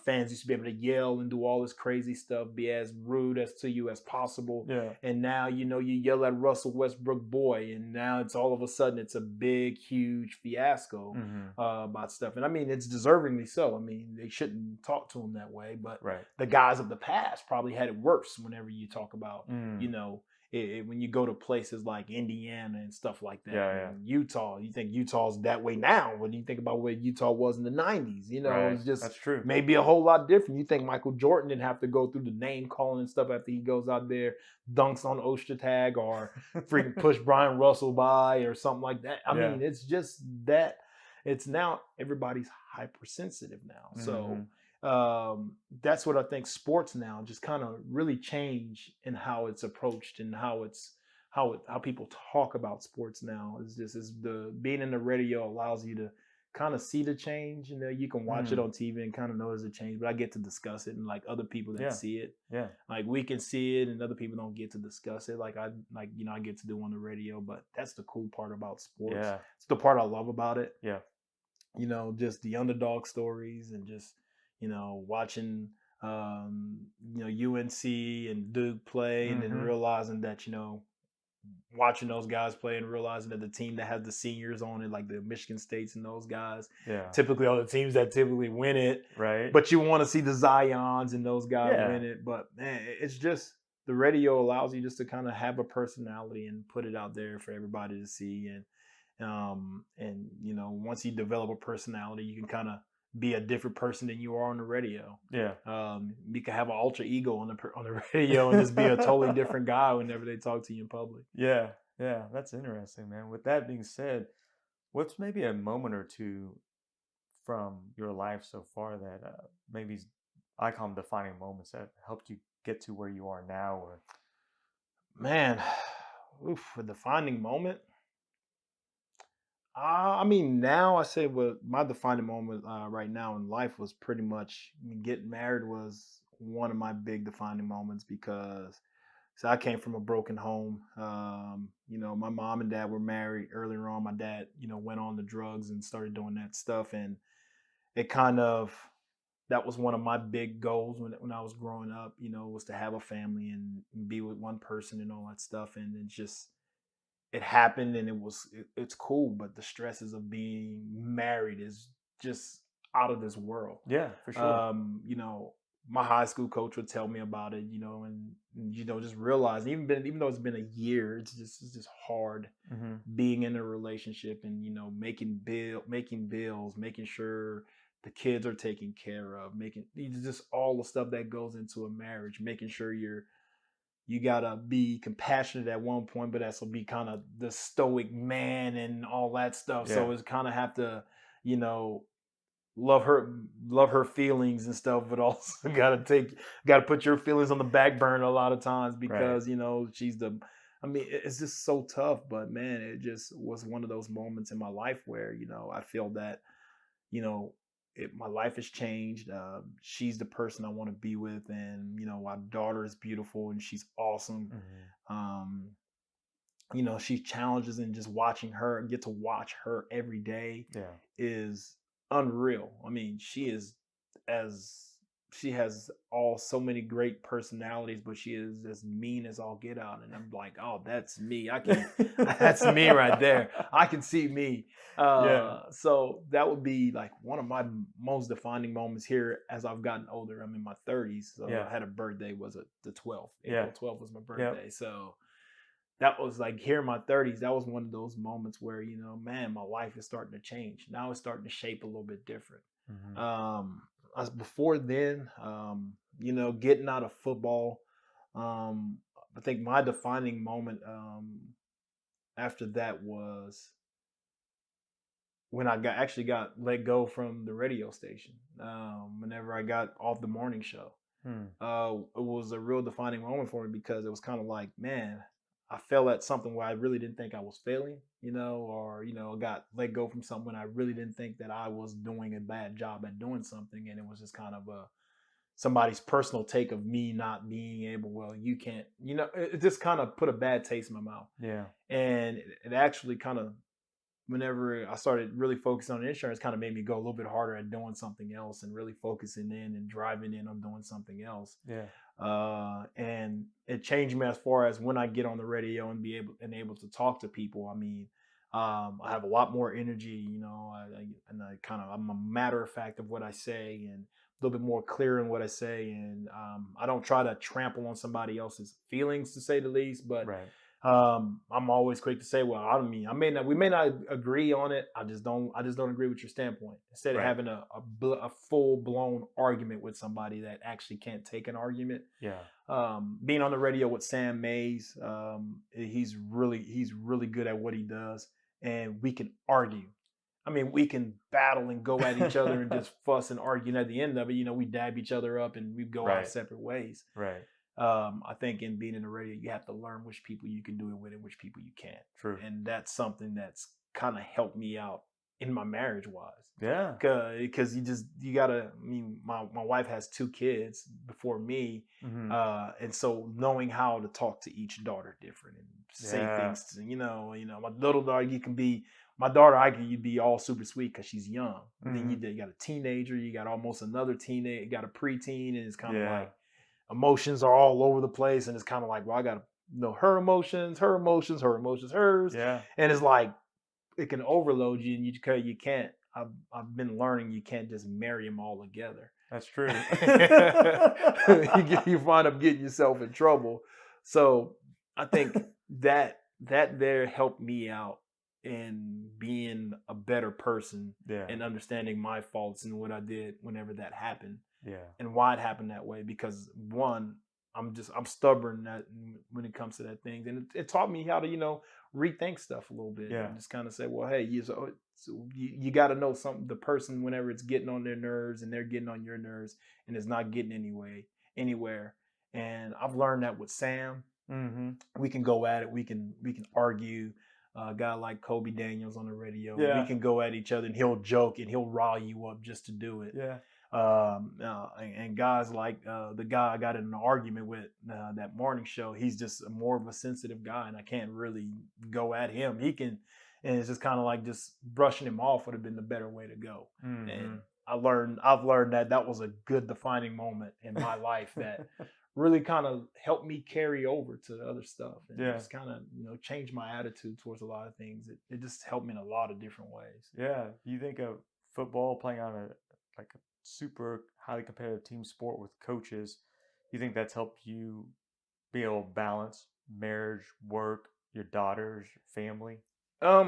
Fans used to be able to yell and do all this crazy stuff, be as rude as to you as possible. Yeah. And now, you yell at Russell Westbrook boy, and now it's all of a sudden it's a big, huge fiasco about stuff. And I mean, it's deservingly so. I mean, they shouldn't talk to him that way, but the guys of the past probably had it worse whenever you talk about, when you go to places like Indiana and stuff like that, and Utah, you think Utah's that way now. When you think about where Utah was in the 90s, it's just that's true. Maybe a whole lot different. You think Michael Jordan didn't have to go through the name calling and stuff after he goes out there, dunks on Ostertag or freaking push Brian Russell by or something like that. I mean, it's just that it's now everybody's hypersensitive now. So that's what I think sports now just kind of really change in how it's approached and how how people talk about sports now is the being in the radio allows you to kind of see the change. You know, you can watch it Mm. on TV and kind of notice the change, but I get to discuss it and like other people that Yeah. see it, Yeah. like we can see it and other people don't get to discuss it. I get to do on the radio, but that's the cool part about sports. Yeah. It's the part I love about it. Yeah. Just the underdog stories and just watching UNC and Duke play and then Mm-hmm. realizing that watching those guys play and realizing that the team that has the seniors on it, like the Michigan States and those guys, Yeah. typically are the teams that typically win it. Right. But you want to see the Zions and those guys Yeah. win it. But man, it's just the radio allows you just to kind of have a personality and put it out there for everybody to see. Once you develop a personality, you can kind of be a different person than you are on the radio. Yeah. You can have an alter ego on the radio and just be a totally different guy whenever they talk to you in public. Yeah. Yeah. That's interesting, man. With that being said, what's maybe a moment or two from your life so far that maybe I call them defining moments that helped you get to where you are now? Or Man, a defining moment. Now I say what my defining moment right now in life was pretty much getting married was one of my big defining moments because so I came from a broken home. My mom and dad were married earlier on. My dad, went on the drugs and started doing that stuff, and it kind of that was one of my big goals when I was growing up. Was to have a family and be with one person and all that stuff, and it happened and it's cool, but the stresses of being married is just out of this world. yeah, for sure. My high school coach would tell me about it, and just realize even though it's been a year, it's just hard Mm-hmm. being in a relationship and making bills, making sure the kids are taken care of, making just all the stuff that goes into a marriage, making sure you gotta be compassionate at one point, but also be kind of the stoic man and all that stuff. Yeah. So it's kind of have to, you know, love her feelings and stuff, but also gotta put your feelings on the back burner a lot of times Right. because she's the. I mean, it's just so tough, but man, it just was one of those moments in my life where I feel that you know, my life has changed. She's the person I want to be with, and my daughter is beautiful and she's awesome. Mm-hmm. Um, she challenges and just watching her get to watch her every day Yeah. is unreal. I mean, as she has so many great personalities, but she is as mean as all get out. And I'm like, oh, that's me. That's me right there. I can see me. Yeah. So that would be like one of my most defining moments here as I've gotten older. I'm in my 30s. So Yeah. I had a birthday was the 12th. Yeah. April 12th was my Yep. birthday. So that was like here in my 30s. That was one of those moments where, man, my life is starting to change. Now it's starting to shape a little bit different. Mm-hmm. As before then, getting out of football, I think my defining moment after that was when I actually got let go from the radio station. Whenever I got off the morning show, Hmm. it was a real defining moment for me because it was kind of like, man, I fell at something where I really didn't think I was failing, or got let go from something when I really didn't think that I was doing a bad job at doing something, and it was just kind of somebody's personal take of me not being able. Well, you can't, it just kind of put a bad taste in my mouth, Yeah. and it actually kind of whenever I started really focusing on insurance, kind of made me go a little bit harder at doing something else and really focusing in and driving in on doing something else. Yeah. And it changed me as far as when I get on the radio and able to talk to people. I mean, I have a lot more energy, I'm a matter of fact of what I say and a little bit more clear in what I say. And I don't try to trample on somebody else's feelings to say the least, but Right. I'm always quick to say, well, we may not agree on it. I just don't agree with your standpoint. Instead of Right. having a full blown argument with somebody that actually can't take an argument. Yeah. Being on the radio with Sam Mays, he's really good at what he does, and we can argue. I mean, we can battle and go at each other and just fuss and argue. And at the end of it, we dab each other up and we go our Right. separate ways. Right. I think in being in the radio, you have to learn which people you can do it with and which people you can't. True. And that's something that's kind of helped me out in my marriage wise. Yeah. Because you gotta. I mean, my wife has 2 kids before me, Mm-hmm. and so knowing how to talk to each daughter different and say Yeah. things. My little daughter, you can be my daughter. You'd be all super sweet because she's young. And then Mm-hmm. you got a teenager, you got almost another teenager, you got a preteen, and it's kind of Yeah. like emotions are all over the place, and it's kind of like, well, I got to know her emotions, hers, Yeah. and it's like it can overload you, and you can't. I've been learning you can't just marry them all together. That's true. You find up getting yourself in trouble. So I think that there helped me out in being a better person Yeah. and understanding my faults and what I did whenever that happened Yeah. and why it happened that way. Because one, I'm stubborn that when it comes to that thing, and it taught me how to rethink stuff a little bit Yeah. and just kind of say, well, hey, you got to know something. The person, whenever it's getting on their nerves and they're getting on your nerves, and it's not getting anywhere. And I've learned that with Sam. Mm-hmm. We can go at it. We can argue. A guy like Kobe Daniels on the radio, Yeah. we can go at each other, and he'll joke and he'll rile you up just to do it. Yeah. And guys like the guy I got in an argument with that morning show, he's just more of a sensitive guy, and I can't really go at him. He can, and it's just kind of like just brushing him off would have been the better way to go. Mm-hmm. And I've learned that was a good defining moment in my life that really kind of helped me carry over to the other stuff and just kind of change my attitude towards a lot of things. It just helped me in a lot of different ways. Yeah. You think of football playing on a super highly competitive team sport with coaches, you think that's helped you be able to balance marriage, work, your daughters, your family? I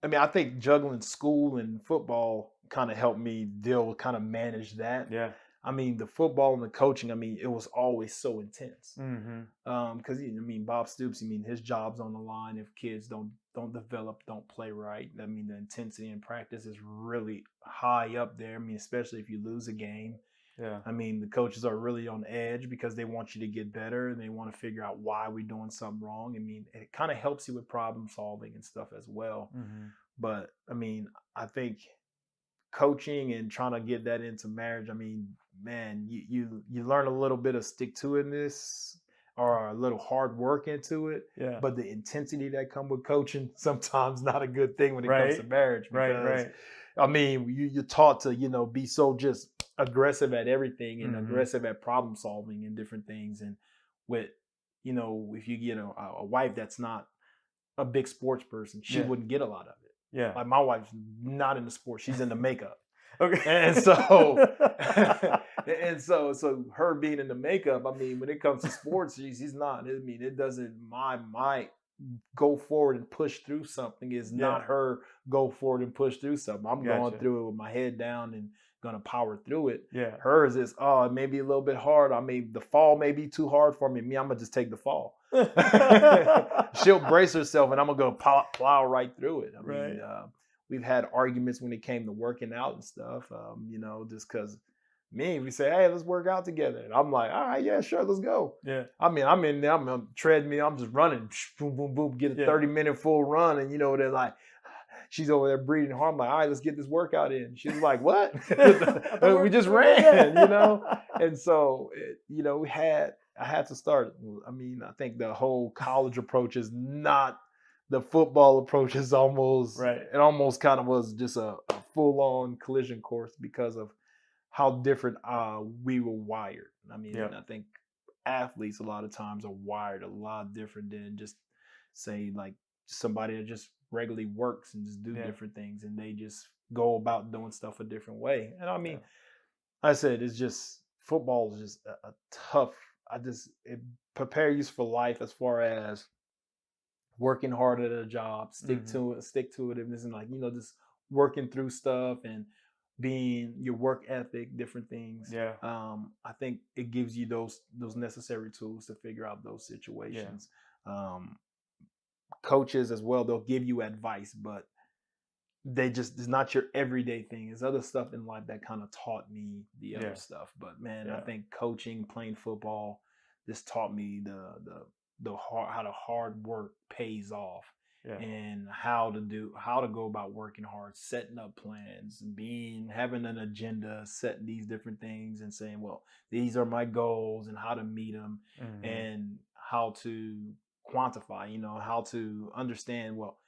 mean, I think juggling school and football kind of helped me kind of manage that. Yeah. I mean, the football and the coaching, I mean, it was always so intense. Mm-hmm. Because Bob Stoops, his job's on the line if kids don't develop, don't play right. I mean, the intensity in practice is really high up there. I mean, especially if you lose a game. Yeah. I mean, the coaches are really on edge because they want you to get better and they want to figure out why we're doing something wrong. I mean, it kind of helps you with problem solving and stuff as well. Mm-hmm. But I mean, I think coaching and trying to get that into marriage, I mean, man, you learn a little bit of stick-to-itiveness or a little hard work into it. Yeah. But the intensity that come with coaching sometimes not a good thing when it Right. comes to marriage. Because, Right. I mean, you're taught to be so just aggressive at everything and Mm-hmm. aggressive at problem solving and different things. And with if you get a wife that's not a big sports person, she wouldn't get a lot of it. Yeah. Like my wife's not into sports; she's into makeup. Okay. And so so her being into makeup, I mean, when it comes to sports, she's not. I mean, it doesn't my go forward and push through something is not her go forward and push through something. I'm going through it with my head down and gonna power through it. Yeah. Hers is it may be a little bit hard. I mean, the fall may be too hard for me. I'm gonna just take the fall. She'll brace herself, and I'm gonna go plow right through it. I mean, we've had arguments when it came to working out and stuff. Just because we say, hey, let's work out together, and I'm like, all right, yeah, sure, let's go. Yeah. I mean, I'm in there, I'm on treadmill, I'm just running, boom, boom, boom, get a 30-minute full run, and they're like, she's over there breathing hard. I'm like, all right, let's get this workout in. She's like, what? We just ran, And so, I had to start. I mean, I think the whole college approach is not the football approach. Is almost It almost kind of was just a full-on collision course because of how different we were wired. I mean, I think athletes a lot of times are wired a lot different than just say like somebody that just regularly works and just do different things, and they just go about doing stuff a different way. And I mean, I said it's just football is just a tough. It prepares you for life as far as working hard at a job, stick to it, and isn't like just working through stuff and being your work ethic, different things. Yeah. I think it gives you those necessary tools to figure out those situations. Coaches as well, they'll give you advice, but it's not your everyday thing. There's other stuff in life that kind of taught me the other stuff. But man, I think coaching, playing football, this taught me the hard how the hard work pays off, Yeah. and how to go about working hard, setting up plans, having an agenda, setting these different things and saying, well, these are my goals and how to meet them, Mm-hmm. and how to quantify, how to understand, well,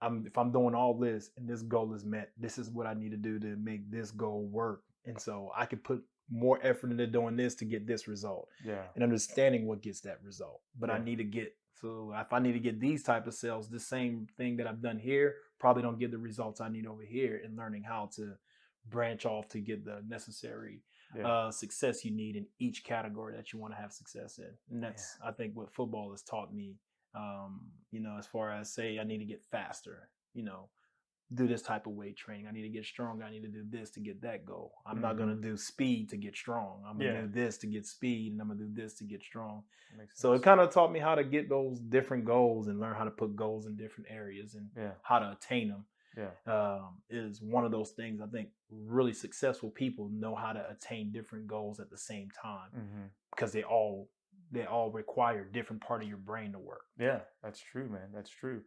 if I'm doing all this and this goal is met, this is what I need to do to make this goal work. And so I could put more effort into doing this to get this result, Yeah. and understanding what gets that result. But I Yeah. need to get, so if I need to get these type of sales, the same thing that I've done here probably don't get the results I need over here, and learning how to branch off to get the necessary Yeah. success you need in each category that you want to have success in. And that's, Yeah. I think, what football has taught me. As far as, say, I need to get faster, do this type of weight training. I need to get stronger. I need to do this to get that goal. I'm not going to do speed to get strong. I'm going to do this to get speed, and I'm going to do this to get strong. So it kind of taught me how to get those different goals and learn how to put goals in different areas and how to attain them. Is one of those things I think really successful people know how to attain different goals at the same time, because they all require different part of your brain to work. Yeah, that's true, man. That's true.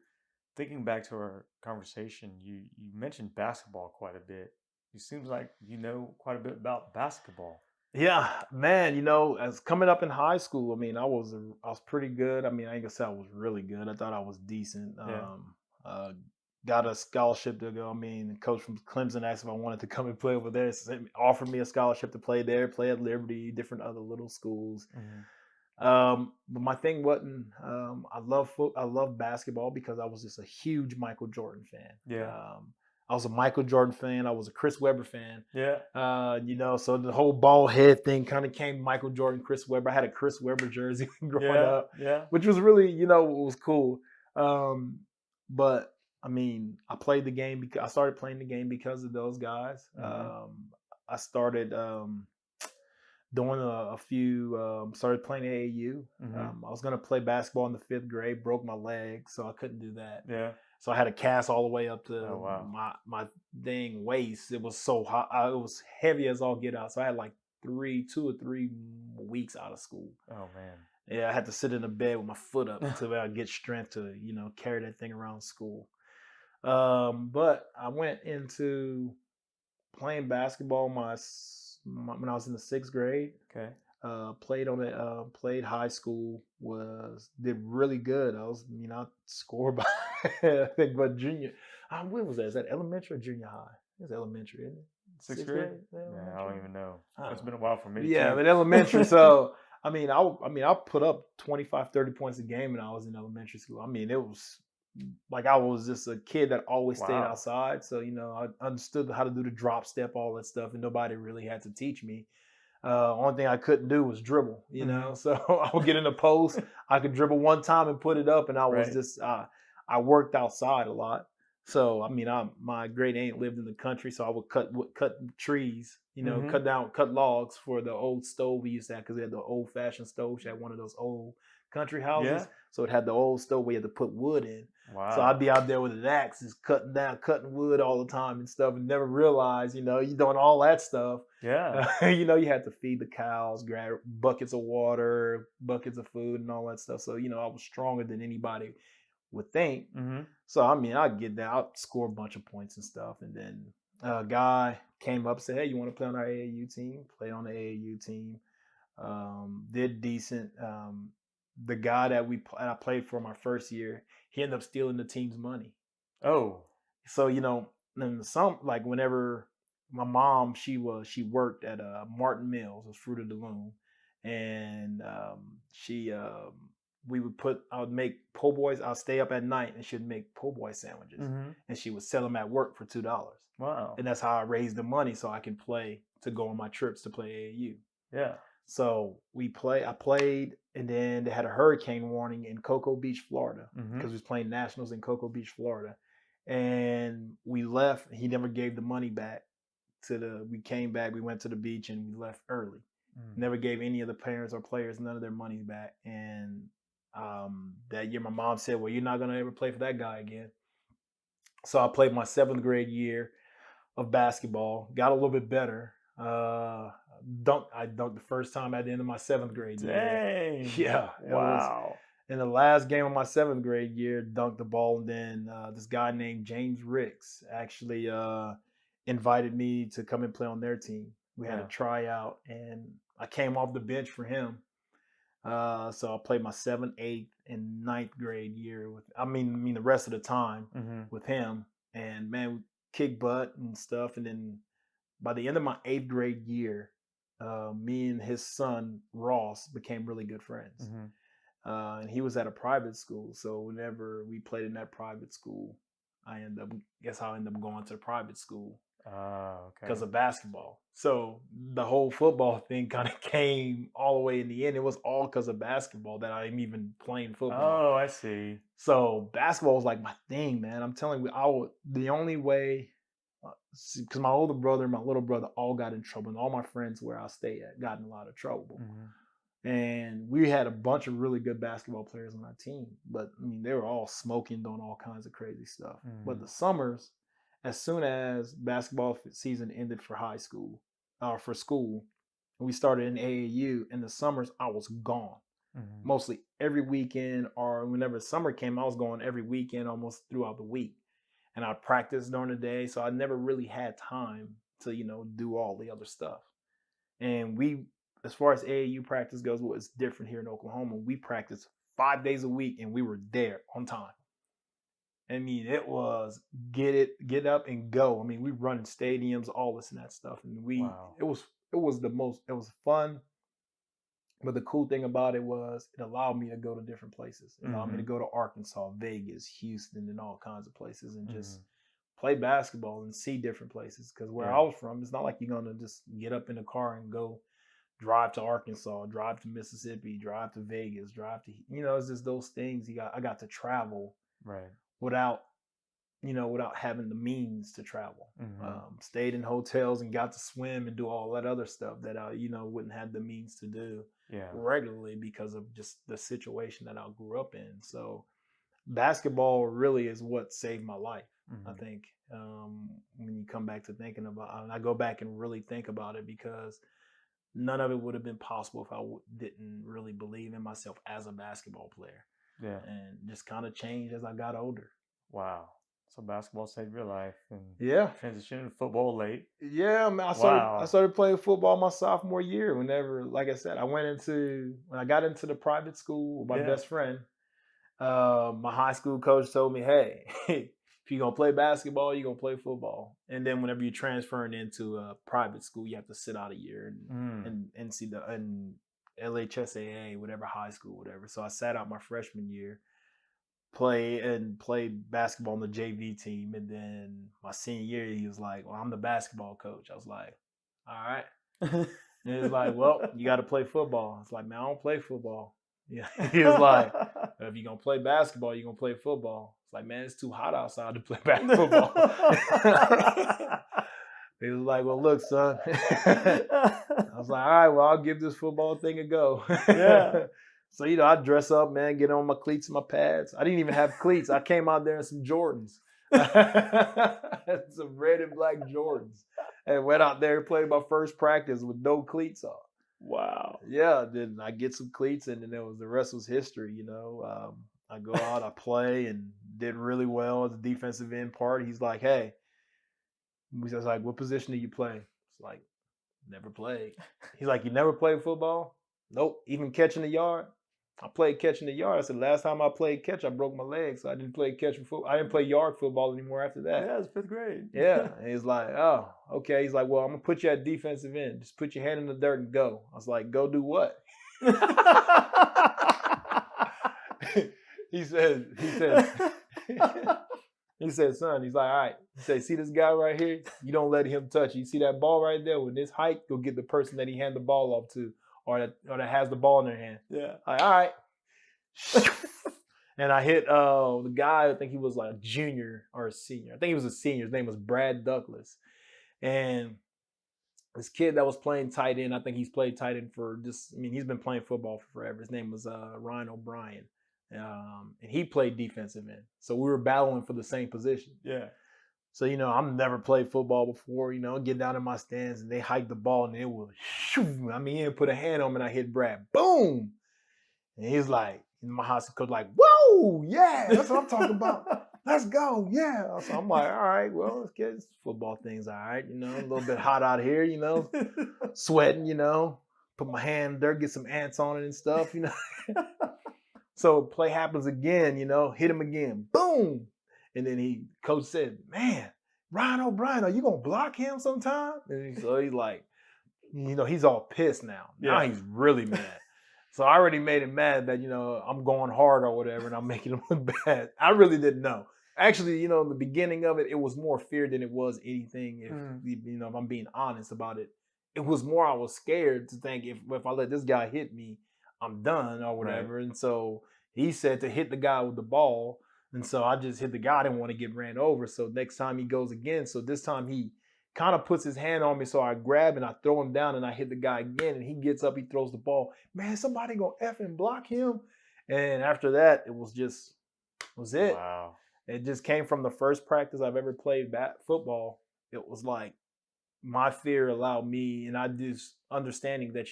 Thinking back to our conversation, you mentioned basketball quite a bit. It seems like you know quite a bit about basketball. Yeah, man. As coming up in high school, I mean, I was pretty good. I mean, I ain't gonna say I was really good. I thought I was decent. Got a scholarship to go. I mean, the coach from Clemson asked if I wanted to come and play over there. Offered me a scholarship to play there, play at Liberty, different other little schools. But my thing wasn't. I love basketball because I was just a huge Michael Jordan fan. I was a Michael Jordan fan. I was a Chris Webber fan. So the whole bald head thing kind of came Michael Jordan, Chris Webber. I had a Chris Webber jersey growing up, which was really, it was cool. But I mean, I played the game because I started playing the game because of those guys. I started doing a few, started playing AAU. I was going to play basketball in the 5th grade, broke my leg, so I couldn't do that. So I had a cast all the way up to my dang waist. It was so hot. It was heavy as all get out. So I had like 2 or 3 weeks out of school. Oh, man. Yeah, I had to sit in the bed with my foot up until I get strength to, carry that thing around school. But I went into playing basketball when I was in the 6th grade. Okay. Played high school, did really good. I scored by I think, but junior. When was that? Is that elementary or junior high? It's elementary, isn't it? 6th grade? Yeah, I don't even know. It's been a while for me. Yeah, but elementary. So I put up 25, 30 points a game when I was in elementary school. I mean, it was like I was just a kid that always stayed outside. So, I understood how to do the drop step, all that stuff, and nobody really had to teach me. Only thing I couldn't do was dribble, So I would get in the post. I could dribble one time and put it up, and I was just I worked outside a lot. So my great aunt lived in the country, so I would cut trees, cut logs for the old stove we used to have, because we had the old fashioned stove. She had one of those old country houses, so it had the old stove we had to put wood in. Wow. So I'd be out there with an axe, just cutting wood all the time and stuff, and never realized, you're doing all that stuff. You had to feed the cows, grab buckets of water, buckets of food, and all that stuff. So, I was stronger than anybody would think. So, I'd get there, I'd score a bunch of points and stuff. And then a guy came up and said, hey, you want to play on our AAU team? Played on the AAU team. Did decent. The guy that I played for my first year, he ended up stealing the team's money. Oh. So, whenever my mom, she worked at Martin Mills, it was Fruit of the Loom. And I would make po' boys. I'll stay up at night and she'd make po' boy sandwiches. And she would sell them at work for $2. Wow. And that's how I raised the money so I can play, to go on my trips to play AAU. Yeah. So I played, and then they had a hurricane warning in Cocoa Beach, Florida, because we was playing nationals in Cocoa Beach, Florida. And we left. He never gave the money back. We came back, we went to the beach, and we left early. Never gave any of the parents or players none of their money back. And that year my mom said, well, you're not going to ever play for that guy again. So I played my 7th grade year of basketball, got a little bit better. I dunked the first time at the end of my 7th grade year. Dang. Yeah, it was Wow. in the last game of my 7th grade year. Dunked the ball, and then this guy named James Ricks actually invited me to come and play on their team. We had a Yeah. tryout, and I came off the bench for him. So I played my 7th, 8th, and 9th grade year with. I mean the rest of the time Mm-hmm. with him, and man, we kicked butt and stuff. And then by the end of my 8th grade year, me and his son Ross became really good friends. Mm-hmm. And he was at a private school, so whenever we played in that private school, I ended up going to the private school Okay. because of basketball. So the whole football thing kind of came all the way in the end. It was all because of basketball that I'm even playing football. Oh, I see. So basketball was like my thing, man. I'm telling you, the only way, because my older brother and my little brother all got in trouble, and all my friends where I stay at got in a lot of trouble. Mm-hmm. And we had a bunch of really good basketball players on our team, but I mean, they were all smoking, doing all kinds of crazy stuff. Mm-hmm. But the summers, as soon as basketball season ended for high school, or for school, and we started in AAU, in the summers, I was gone. Mm-hmm. Mostly every weekend, or whenever summer came, I was going every weekend almost throughout the week. And I practiced during the day, so I never really had time to, do all the other stuff. And as far as AAU practice goes, well, it's different here in Oklahoma. We practiced 5 days a week, and we were there on time. I mean, it was get up and go. I mean, we run in stadiums, all this and that stuff, and Wow. it was fun. But the cool thing about it was it allowed me to go to different places. It allowed me to go to Arkansas, Vegas, Houston, and all kinds of places, and just play basketball and see different places. Because where I was from, it's not like you're gonna just get up in the car and go drive to Arkansas, drive to Mississippi, drive to Vegas, drive to it's just those things. I got to travel Right. without without having the means to travel. Stayed in hotels and got to swim and do all that other stuff that I wouldn't have the means to do regularly because of just the situation that I grew up in. So basketball really is what saved my life. I think when you come back to thinking about it, and I go back and really think about it, because none of it would have been possible if I didn't really believe in myself as a basketball player. Yeah. And just kind of changed as I got older. Wow. So basketball saved your life, and transitioned to football late. Yeah, man. I started playing football my sophomore year. Whenever, like I said, when I got into the private school with my best friend, my high school coach told me, "Hey, if you're gonna play basketball, you're gonna play football. And then whenever you're transferring into a private school, you have to sit out a year and LHSAA, whatever, high school, whatever." So I sat out my freshman year, played basketball on the JV team, and then my senior year, he was like, "Well, I'm the basketball coach." I was like, "All right." And he was like, "Well, you got to play football." I was like, "Man, I don't play football." Yeah, he was like, "If you're gonna play basketball, you're gonna play football." It's like, "Man, it's too hot outside to play basketball." He was like, "Well, look, son." I was like, "All right, well, I'll give this football thing a go." Yeah. So, I dress up, man, get on my cleats and my pads. I didn't even have cleats. I came out there in some Jordans. Some red and black Jordans. And went out there and played my first practice with no cleats on. Wow. Yeah, then I get some cleats, and then the rest was history, I go out, I play, and did really well at the defensive end part. He's like, "Hey," he says, like, "What position do you play?" It's like, "Never played." He's like, "You never played football?" "Nope." "Even catching the yard?" "I played catching the yard." I said, "Last time I played catch, I broke my leg, so I didn't play I didn't play yard football anymore after that." Yeah, it's 5th grade. Yeah. And he's like, "Oh, okay." He's like, "Well, I'm gonna put you at defensive end. Just put your hand in the dirt and go." I was like, "Go do what?" he said, "Son," he's like, "All right." He said, "See this guy right here? You don't let him touch you. You see that ball right there? With this height, go get the person that he hand the ball off to, or that has the ball in their hand." Yeah. Like, all right. And I hit the guy, I think he was like a junior or a senior. I think he was a senior. His name was Brad Douglas. And this kid that was playing tight end, I think he's played tight end he's been playing football for forever. His name was Ryan O'Brien. And he played defensive end. So we were battling for the same position. Yeah. So, I'm never played football before, get down in my stands and they hike the ball and it will shoo. I mean, he put a hand on me and I hit Brad. Boom. And he's like, my high school coach like, whoa, yeah, that's what I'm talking about. Let's go. Yeah. So I'm like, all right, well, let's get this football things. All right. A little bit hot out here, sweating, put my hand there, get some ants on it and stuff, So play happens again, hit him again. Boom. And then coach said, man, Ryan O'Brien, are you going to block him sometime? And so he's like, he's all pissed now. Now he's really mad. So I already made him mad that, I'm going hard or whatever and I'm making him look bad. I really didn't know. Actually, in the beginning of it, it was more fear than it was anything. If I'm being honest about it, it was more I was scared to think if I let this guy hit me, I'm done or whatever. Right. And so he said to hit the guy with the ball. And so I just hit the guy. I didn't want to get ran over. So next time he goes again. So this time he kind of puts his hand on me. So I grab and I throw him down and I hit the guy again. And he gets up, he throws the ball. Man, somebody gonna effing block him. And after that, it was it. Wow. It just came from the first practice I've ever played football. It was like my fear allowed me, and I just understanding that,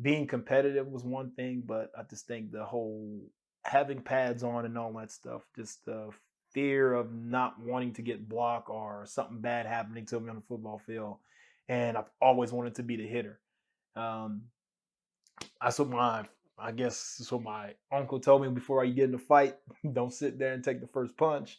being competitive was one thing, but I just think the whole having pads on and all that stuff, just the fear of not wanting to get blocked or something bad happening to me on the football field. And I've always wanted to be the hitter. That's what I guess that's what my uncle told me before you get in a fight. Don't sit there and take the first punch.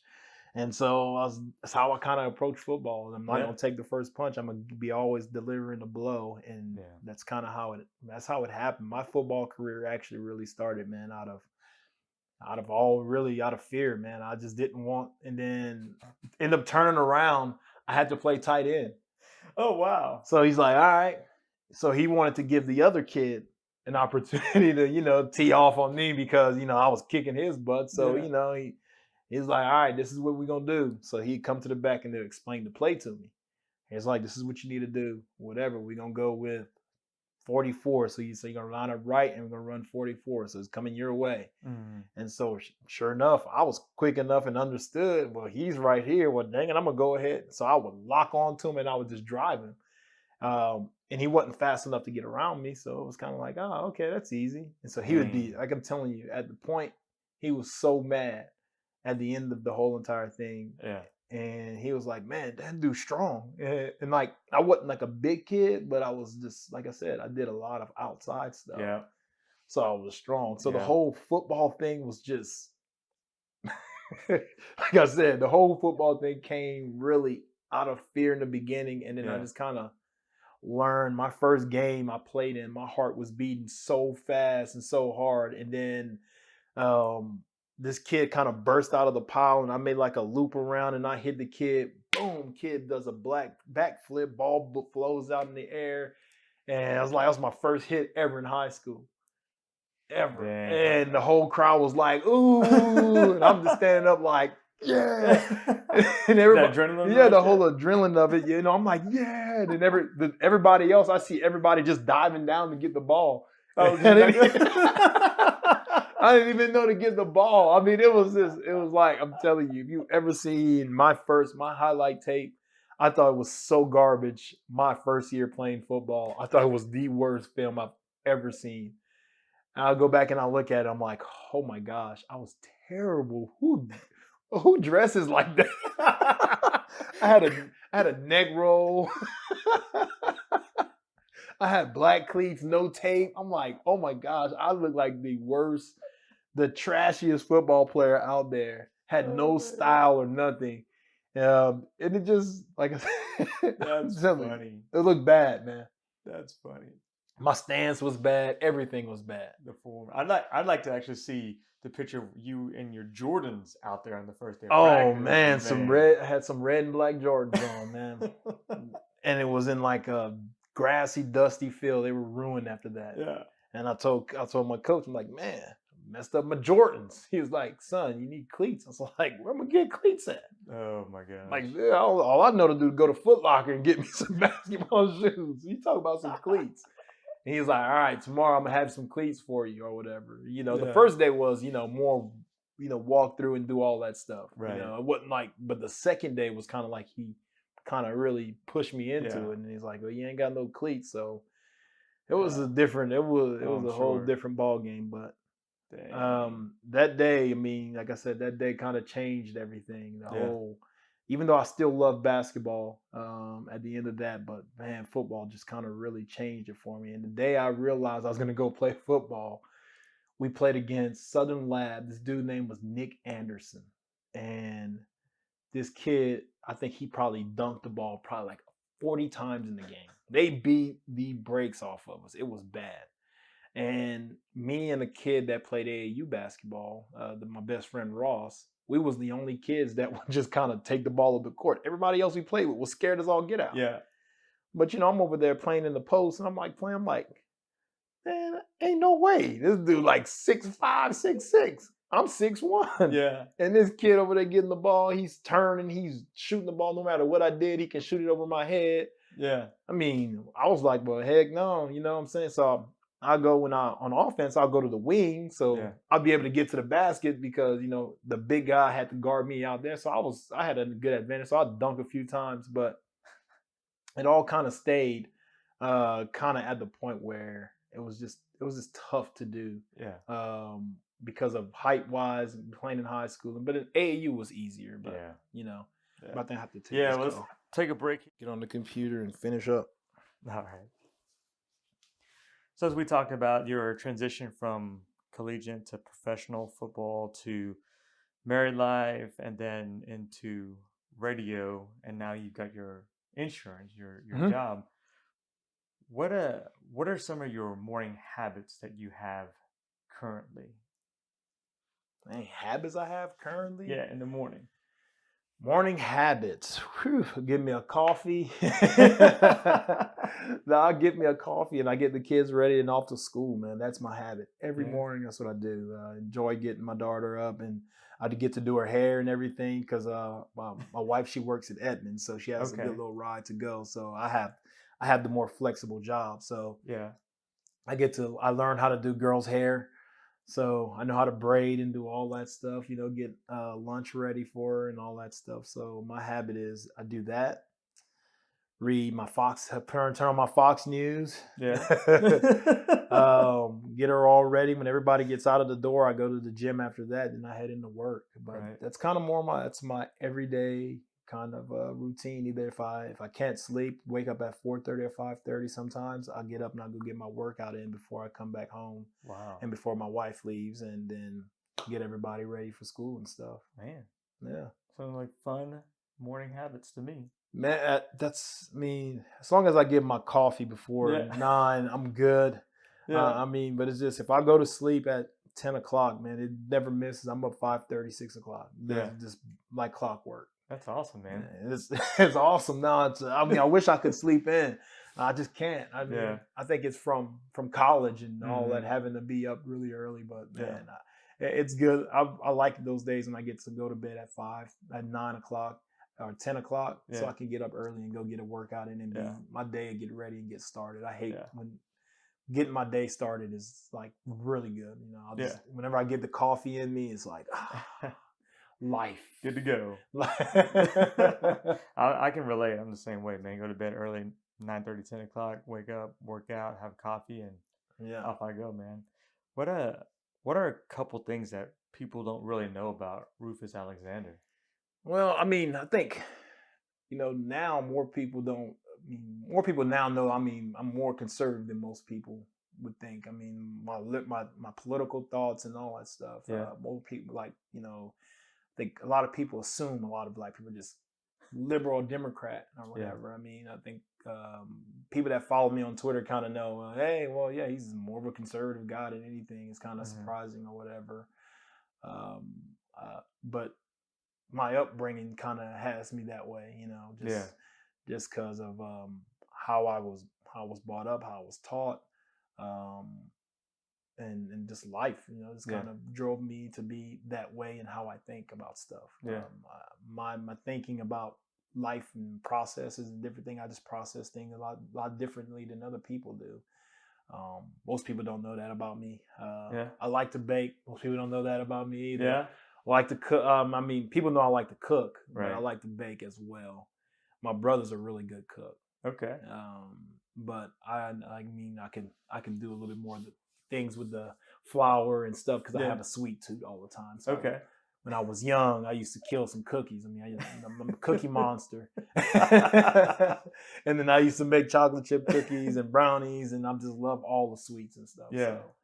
And so that's how I kind of approach football. I'm not going to take the first punch. I'm going to be always delivering the blow. And that's kind of how it happened. My football career actually really started, man, out of fear, man. I just didn't want, and then end up turning around. I had to play tight end. Oh, wow. So he's like, all right. So he wanted to give the other kid an opportunity to, tee off on me because, I was kicking his butt. So, he's like, all right, this is what we're going to do. So he'd come to the back and they'd explain the play to me. He's like, this is what you need to do. Whatever. We're going to go with 44. So you're going to line up right and we're going to run 44. So it's coming your way. Mm. And so sure enough, I was quick enough and understood, well, he's right here. Well, dang it, I'm going to go ahead. So I would lock on to him and I would just drive him. And he wasn't fast enough to get around me. So it was kind of like, oh, okay, that's easy. And so he would be, like I'm telling you, at the point, he was so mad at the end of the whole entire thing. Yeah. And he was like, man, that dude's strong. And like, I wasn't like a big kid, but I was just, like I said, I did a lot of outside stuff. Yeah. So I was strong. So the whole football thing was just, like I said, the whole football thing came really out of fear in the beginning. And then I just kind of learned. My first game I played in, my heart was beating so fast and so hard. And then this kid kind of burst out of the pile and I made like a loop around and I hit the kid. Boom, kid does a black backflip, ball flows out in the air. And I was like, that was my first hit ever in high school. Ever. Damn. And the whole crowd was like, ooh. And I'm just standing up like, yeah. And everybody, the whole adrenaline of it, I'm like, yeah. And then everybody else, I see everybody just diving down to get the ball. I didn't even know to get the ball. I mean, it was like, I'm telling you, if you ever seen my highlight tape, I thought it was so garbage. My first year playing football, I thought it was the worst film I've ever seen. And I'll go back and I'll look at it. I'm like, oh my gosh, I was terrible. Who dresses like that? I had a neck roll. I had black cleats, no tape. I'm like, oh my gosh, I look like the worst, the trashiest football player out there. Had no style or nothing. And it just, like I said, that's funny. It looked bad, man. That's funny. My stance was bad. Everything was bad. The form. I'd like to actually see the picture of you and your Jordans out there on the first day of practice. Man, I had some red and black Jordans on, man. And it was in like a grassy, dusty field. They were ruined after that. Yeah. And I told my coach, I'm like, man, I messed up my Jordans. He was like, son, you need cleats. I was like, where am I get cleats at? Oh my God. Like, yeah, all I know to do is go to Foot Locker and get me some basketball shoes. You talk about some cleats. And he was like, all right, tomorrow I'm going to have some cleats for you or whatever. The first day was, more, walk through and do all that stuff. Right. It wasn't like, but the second day was kind of like he kind of really pushed me into it, and he's like, well, you ain't got no cleats, so it was a different. It was a whole different ball game, but. That day, I mean, like I said, that day kind of changed everything. The whole, even though I still love basketball, at the end of that, but man, football just kind of really changed it for me. And the day I realized I was going to go play football, we played against Southern Lab. This dude name was Nick Anderson, and this kid, I think he probably dunked the ball probably like 40 times in the game. They beat the brakes off of us. It was bad. And me and a kid that played AAU basketball, my best friend Ross, we was the only kids that would just kind of take the ball up the court. Everybody else we played with was scared as all get out. Yeah. But I'm over there playing in the post, and I'm like, man, ain't no way. This dude like 6'5", 6'6". I'm 6'1". Yeah. And this kid over there getting the ball, he's turning, he's shooting the ball. No matter what I did, he can shoot it over my head. Yeah. I mean, I was like, well, heck no, you know what I'm saying? So I go on offense, I'll go to the wing, so I'll be able to get to the basket because the big guy had to guard me out there. So I had a good advantage. So I dunked a few times, but it all kind of stayed kind of at the point where it was just tough to do. Yeah. Because of height wise and playing in high school, but in AAU was easier. But but I have to take this let's take a break. Get on the computer and finish up. All right. So as we talked about your transition from collegiate to professional football to married life and then into radio, and now you've got your insurance, your job. What are some of your morning habits that you have currently? Any habits I have currently? Yeah, in the morning. Morning habits. Whew, give me a coffee. I'll get me a coffee and I get the kids ready and off to school, man. That's my habit. Every morning, that's what I do. I enjoy getting my daughter up, and I get to do her hair and everything because my wife, she works at Edmonds, so she has a good little ride to go. So I have the more flexible job. So I learned how to do girls' hair. So I know how to braid and do all that stuff, get lunch ready for her and all that stuff. So my habit is I do that, read my turn on my Fox News. Yeah. Get her all ready. When everybody gets out of the door, I go to the gym after that, and I head into work. But that's kind of more that's my everyday kind of routine. Either if I can't sleep, wake up at 4:30 or 5:30. Sometimes I get up and I go get my workout in before I come back home. Wow. And before my wife leaves, and then get everybody ready for school and stuff. Man. Yeah. Sounds like fun morning habits to me. Man, as long as I get my coffee before 9, I'm good. Yeah. But it's just if I go to sleep at 10 o'clock, man, it never misses. I'm up 5:30, 6 o'clock. That's just like clockwork. That's awesome, man. It's awesome. Now I wish I could sleep in. I just can't. I think it's from college and all that, having to be up really early. But man, it's good. I like those days when I get to go to bed at 9 o'clock or 10 o'clock, so I can get up early and go get a workout in and my day and get ready and get started. I hate when getting my day started is like really good. Whenever I get the coffee in me, it's like life. Good to go. I can relate. I'm the same way, man. Go to bed early, 9:30, 10 o'clock, wake up, work out, have coffee, and off I go, man. What are a couple things that people don't really know about Rufus Alexander? Well, I think, now more people now know, I'm more conservative than most people would think. My political thoughts and all that stuff. More people I think a lot of people assume a lot of black people are just liberal Democrat or whatever. I think people that follow me on Twitter kind of know, hey, well, he's more of a conservative guy than anything. It's kind of surprising or whatever. But my upbringing kind of has me that way, just because of how I was brought up, how I was taught, and just life, just kind of drove me to be that way in how I think about stuff. My thinking about life and processes and different things. I just process things a lot differently than other people do. Most people don't know that about me. I like to bake. Most people don't know that about me either. I like to cook. I mean, people know I like to cook, but I Right. like to bake as well. My brother's a really good cook. Okay. But I mean, I can do a little bit more of the things with the flour and stuff because I Yeah. have a sweet tooth all the time. So Okay. when I was young, I used to kill some cookies. I mean, I'm a cookie monster. And then I used to make chocolate chip cookies and brownies, and I just love all the sweets and stuff. Yeah. So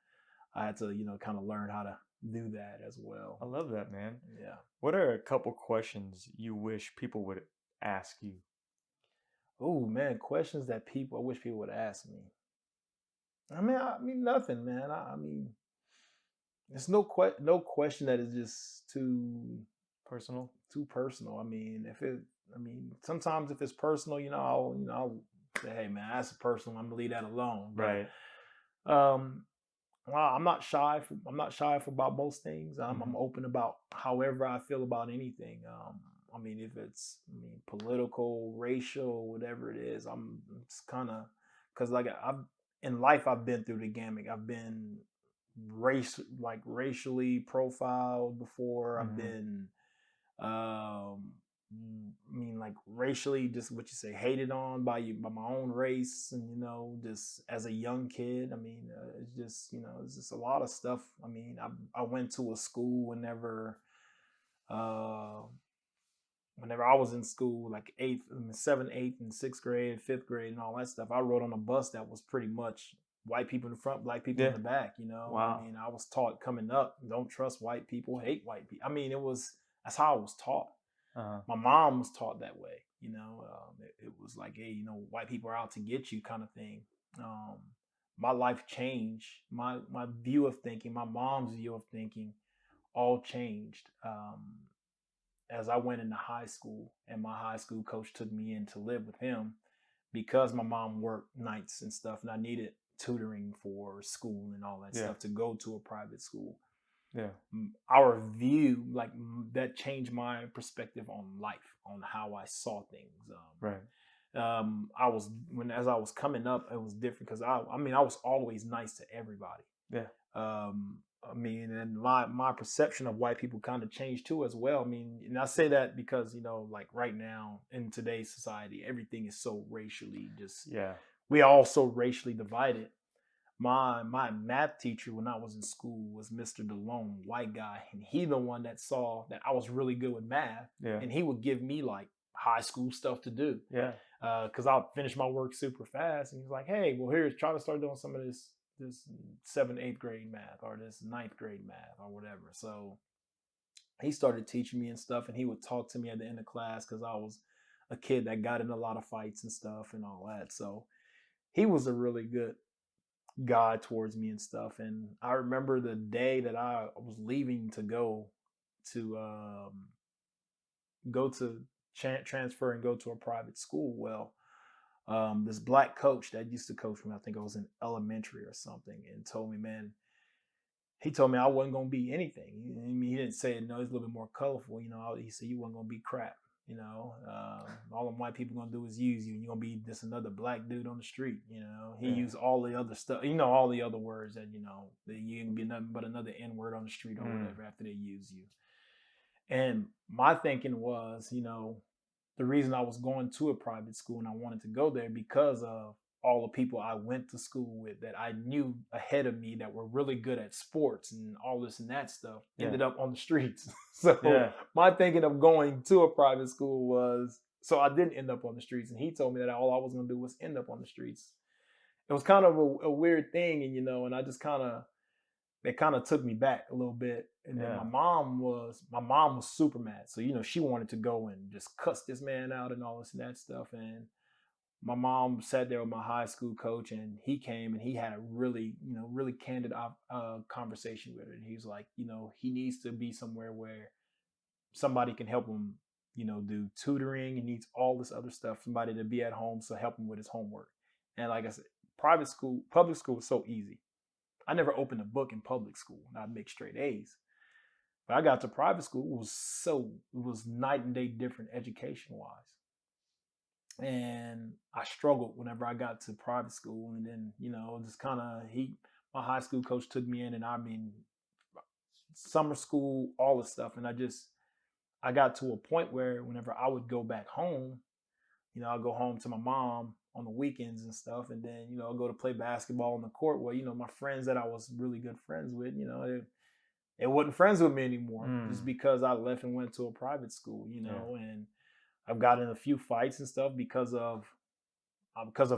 I had to, kind of learn how to do that as well. I love that, man. Yeah. What are a couple questions you wish people would ask you? Oh man, questions that I wish people would ask me. I mean nothing, man. I mean, there's no question that is just Personal? too personal. I mean, sometimes if it's personal, I'll say, hey man, that's personal. I'm gonna leave that alone. But Right. um, well, I'm not shy for about most things. I'm Mhm. open about however I feel about anything. I mean, if it's political, racial, whatever it is, I'm it's kind of because like I've in life I've been through the gamut. I've been racially profiled before. I've Mhm. been like racially, just what you say, hated on by my own race, and just as a young kid. It's just it's just a lot of stuff. I went to a school uh, whenever I was in school, like seventh, eighth, and sixth grade, fifth grade, and all that stuff. I rode on a bus that was pretty much white people in the front, black people in Yeah. the back. Wow. I was taught coming up, don't trust white people, hate white people. That's how I was taught. Uh-huh. My mom was taught that way. It was like, hey, white people are out to get you, kind of thing. Um, my life changed. My view of thinking, my mom's view of thinking, all changed as I went into high school, and my high school coach took me in to live with him because my mom worked nights and stuff, and I needed tutoring for school and all that Yeah. stuff to go to a private school. Yeah. Our view, like that changed my perspective on life, on how I saw things. Right. As I was coming up, it was different because I was always nice to everybody. Yeah. And my perception of white people kind of changed too as well. And I say that because like right now in today's society, everything is so racially just Yeah. we all so racially divided. My math teacher when I was in school was Mr. DeLone, white guy, and he the one that saw that I was really good with math, Yeah. and he would give me like high school stuff to do Yeah. because I'll finish my work super fast, and he's like, "Hey, well, here's try to start doing some of this seventh, eighth grade math or this ninth grade math or whatever." So he started teaching me and stuff, and he would talk to me at the end of class because I was a kid that got in a lot of fights and stuff and all that. So he was a really good guy towards me and stuff. And I remember the day that I was leaving to to go to transfer and go to a private school. Well, this black coach that used to coach me, I think I was in elementary or something, and told me, man, he told me I wasn't gonna be anything. He didn't say it. No, he's a little bit more colorful. He said you wasn't gonna be crap. All them white people gonna do is use you, and you're gonna be just another black dude on the street. He Yeah. used all the other stuff. All the other words that that you can be nothing but another N word on the street or whatever after they use you. And my thinking was, the reason I was going to a private school and I wanted to go there because of all the people I went to school with that I knew ahead of me that were really good at sports and all this and that stuff Yeah. ended up on the streets. So Yeah. my thinking of going to a private school was so I didn't end up on the streets. And he told me that all I was going to do was end up on the streets. It was kind of a weird thing, and I just kind of it kind of took me back a little bit. And then Yeah. my mom was super mad. So, she wanted to go and just cuss this man out and all this and that stuff. And my mom sat there with my high school coach, and he came and he had a really candid conversation with her. And he was like, he needs to be somewhere where somebody can help him, do tutoring. He needs all this other stuff, somebody to be at home to help him with his homework. And like I said, public school was so easy. I never opened a book in public school and I'd make straight A's. But I got to private school, it was night and day different education wise. And I struggled whenever I got to private school. And then, just kind of my high school coach took me in, and summer school, all this stuff. And I got to a point where whenever I would go back home, I'll go home to my mom on the weekends and stuff. And then, I'll go to play basketball on the court where, my friends that I was really good friends with, they wasn't friends with me anymore just Mm. because I left and went to a private school, Yeah. and I've gotten in a few fights and stuff because of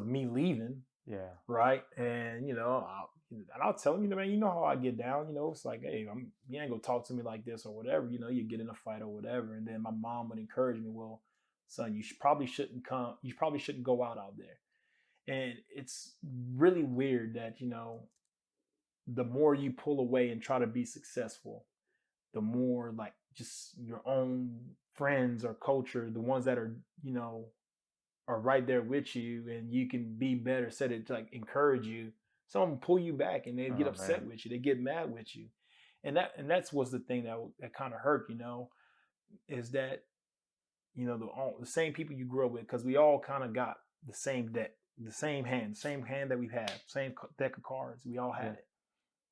me leaving, Yeah. right? And I'll tell them, man, how I get down. It's like, hey, you ain't gonna talk to me like this or whatever. You get in a fight or whatever, and then my mom would encourage me, well, son, probably shouldn't come. You probably shouldn't go out there. And it's really weird that the more you pull away and try to be successful, the more like just your own friends or culture, the ones that are right there with you and you can be better, said it to like encourage you. Some of them pull you back and they get Oh upset man. with you. They get mad with you. And that's was the thing that kind of hurt, is that, the same people you grew up with, because we all kind of got the same deck, the same hand that we had, same deck of cards. We all had Yeah. it.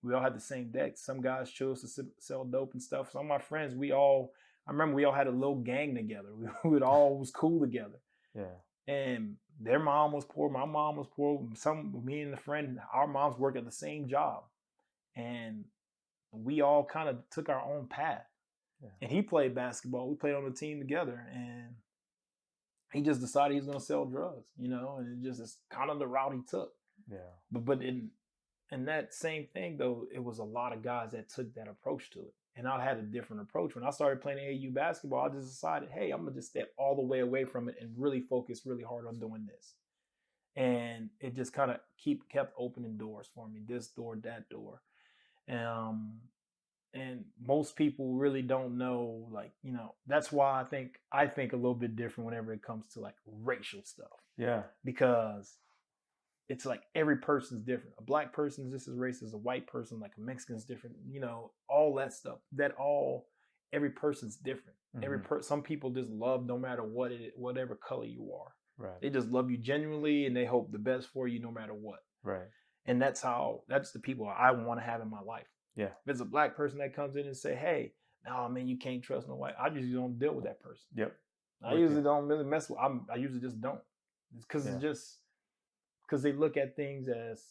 We all had the same deck. Some guys chose to sell dope and stuff. Some of my friends, I remember we all had a little gang together. We would all was cool together. Yeah. And their mom was poor, my mom was poor. Me and the friend, our moms worked at the same job, and we all kind of took our own path. Yeah. And he played basketball. We played on the team together, and he just decided he was going to sell drugs, and it just is kind of the route he took. Yeah. But in that same thing though, it was a lot of guys that took that approach to it. And I had a different approach. When I started playing AAU basketball, I just decided, hey, I'm gonna just step all the way away from it and really focus really hard on doing this. And it just kind of kept opening doors for me, this door, that door. Um, and most people really don't know, like, that's why I think a little bit different whenever it comes to like racial stuff, Yeah. because it's like every person's different. A black person is just as racist as a white person, like a Mexican's different, all that stuff. Every person's different. Mm-hmm. Some people just love no matter whatever color you are. Right. They just love you genuinely and they hope the best for you no matter what. Right. And that's the people I want to have in my life. Yeah. If it's a black person that comes in and say, hey, no, man, you can't trust no white, I usually don't deal with that person. Yep. I usually don't really mess with, I usually just don't. Because Yeah. it's just, because they look at things as,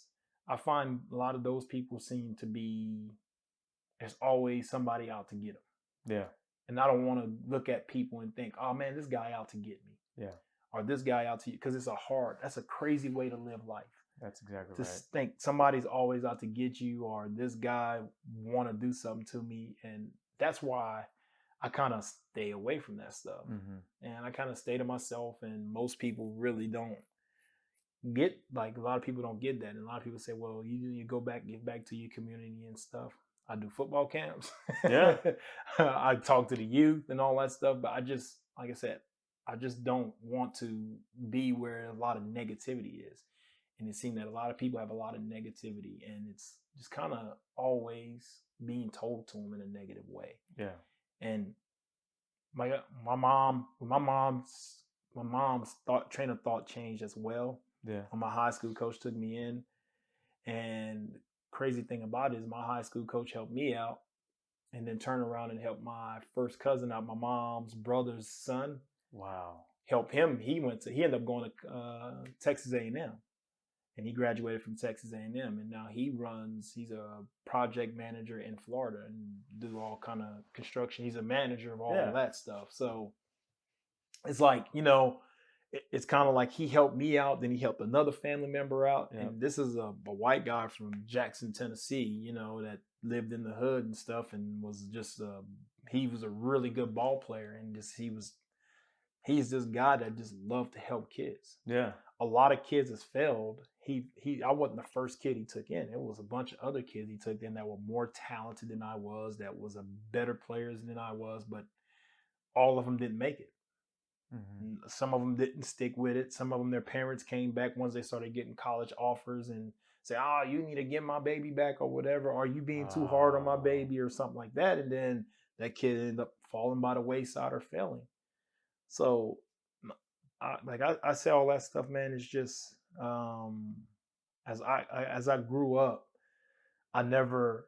I find a lot of those people seem to be, there's always somebody out to get them. Yeah. And I don't want to look at people and think, oh man, this guy out to get me. Yeah. Or this guy out to you, because that's a crazy way to live life. That's exactly To right. think somebody's always out to get you, or this guy want to do something to me. And that's why I kind of stay away from that stuff. Mm-hmm. And I kind of stay to myself, and most people really don't get, like, a lot of people don't get that. And a lot of people say, well, you give back to your community and stuff. I do football camps. Yeah. I talk to the youth and all that stuff, but I just, like I said, I just don't want to be where a lot of negativity is. And it seemed that a lot of people have a lot of negativity, and it's just kind of always being told to them in a negative way. Yeah. And my mom's train of thought changed as well. Yeah. When my high school coach took me in, and the crazy thing about it is my high school coach helped me out, and then turned around and helped my first cousin out, my mom's brother's son. Wow. Help him. He ended up going to Texas A&M, and he graduated from Texas A&M, and now he's a project manager in Florida and do all kind of construction. He's a manager of all that stuff. So it's like, it's kind of like he helped me out, then he helped another family member out. Yep. And this is a white guy from Jackson, Tennessee, that lived in the hood and stuff, and was just he was a really good ball player, and just he's this guy that just loved to help kids. Yeah. A lot of kids has failed. I wasn't the first kid he took in. It was a bunch of other kids he took in that were more talented than I was, that was a better players than I was, but all of them didn't make it. Mm-hmm. Some of them didn't stick with it. Some of them, their parents came back once they started getting college offers and say, oh, you need to get my baby back or whatever. Or you being too hard on my baby or something like that. And then that kid ended up falling by the wayside or failing. So I say all that stuff, man. It's just, as I grew up, I never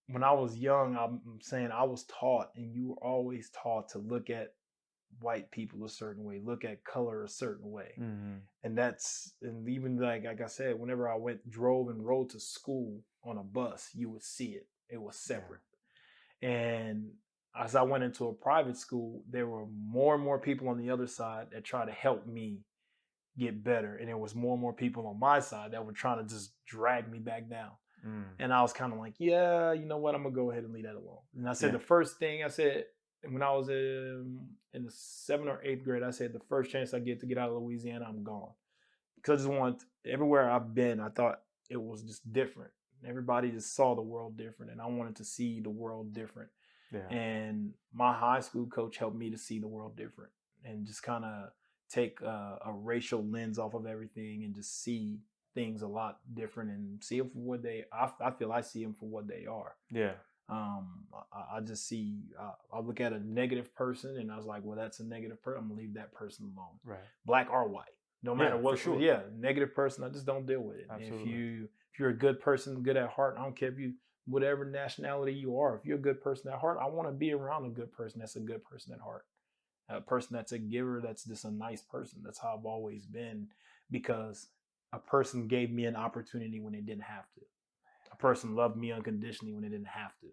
when I was young, I'm saying I was taught, and you were always taught to look at white people a certain way, look at color a certain way. Mm-hmm. And even like I said, whenever I drove and rode to school on a bus, you would see it. It was separate. And as I went into a private school, there were more and more people on the other side that tried to help me get better. And there was more and more people on my side that were trying to just drag me back down. Mm. And I was kind of like, yeah, you know what? I'm going to go ahead and leave that alone. And I said, Yeah. the first thing I said when I was in the 7th or 8th grade, I said, the first chance I get to get out of Louisiana, I'm gone. Because I just want, everywhere I've been, I thought it was just different. Everybody just saw the world different. And I wanted to see the world different. Yeah. And my high school coach helped me to see the world different and just kind of take a racial lens off of everything and just see things a lot different and see them for what I feel I see them for what they are. Yeah. I just see, I look at a negative person and I was like, well, that's a negative person. I'm gonna leave that person alone. Right. Black or white, no matter what. For sure. Yeah, negative person, I just don't deal with it. Absolutely. If you're a good person, good at heart, I don't care if you, whatever nationality you are, if you're a good person at heart, I want to be around a good person that's a good person at heart. A person that's a giver, that's just a nice person. That's how I've always been, because a person gave me an opportunity when they didn't have to. A person loved me unconditionally when they didn't have to.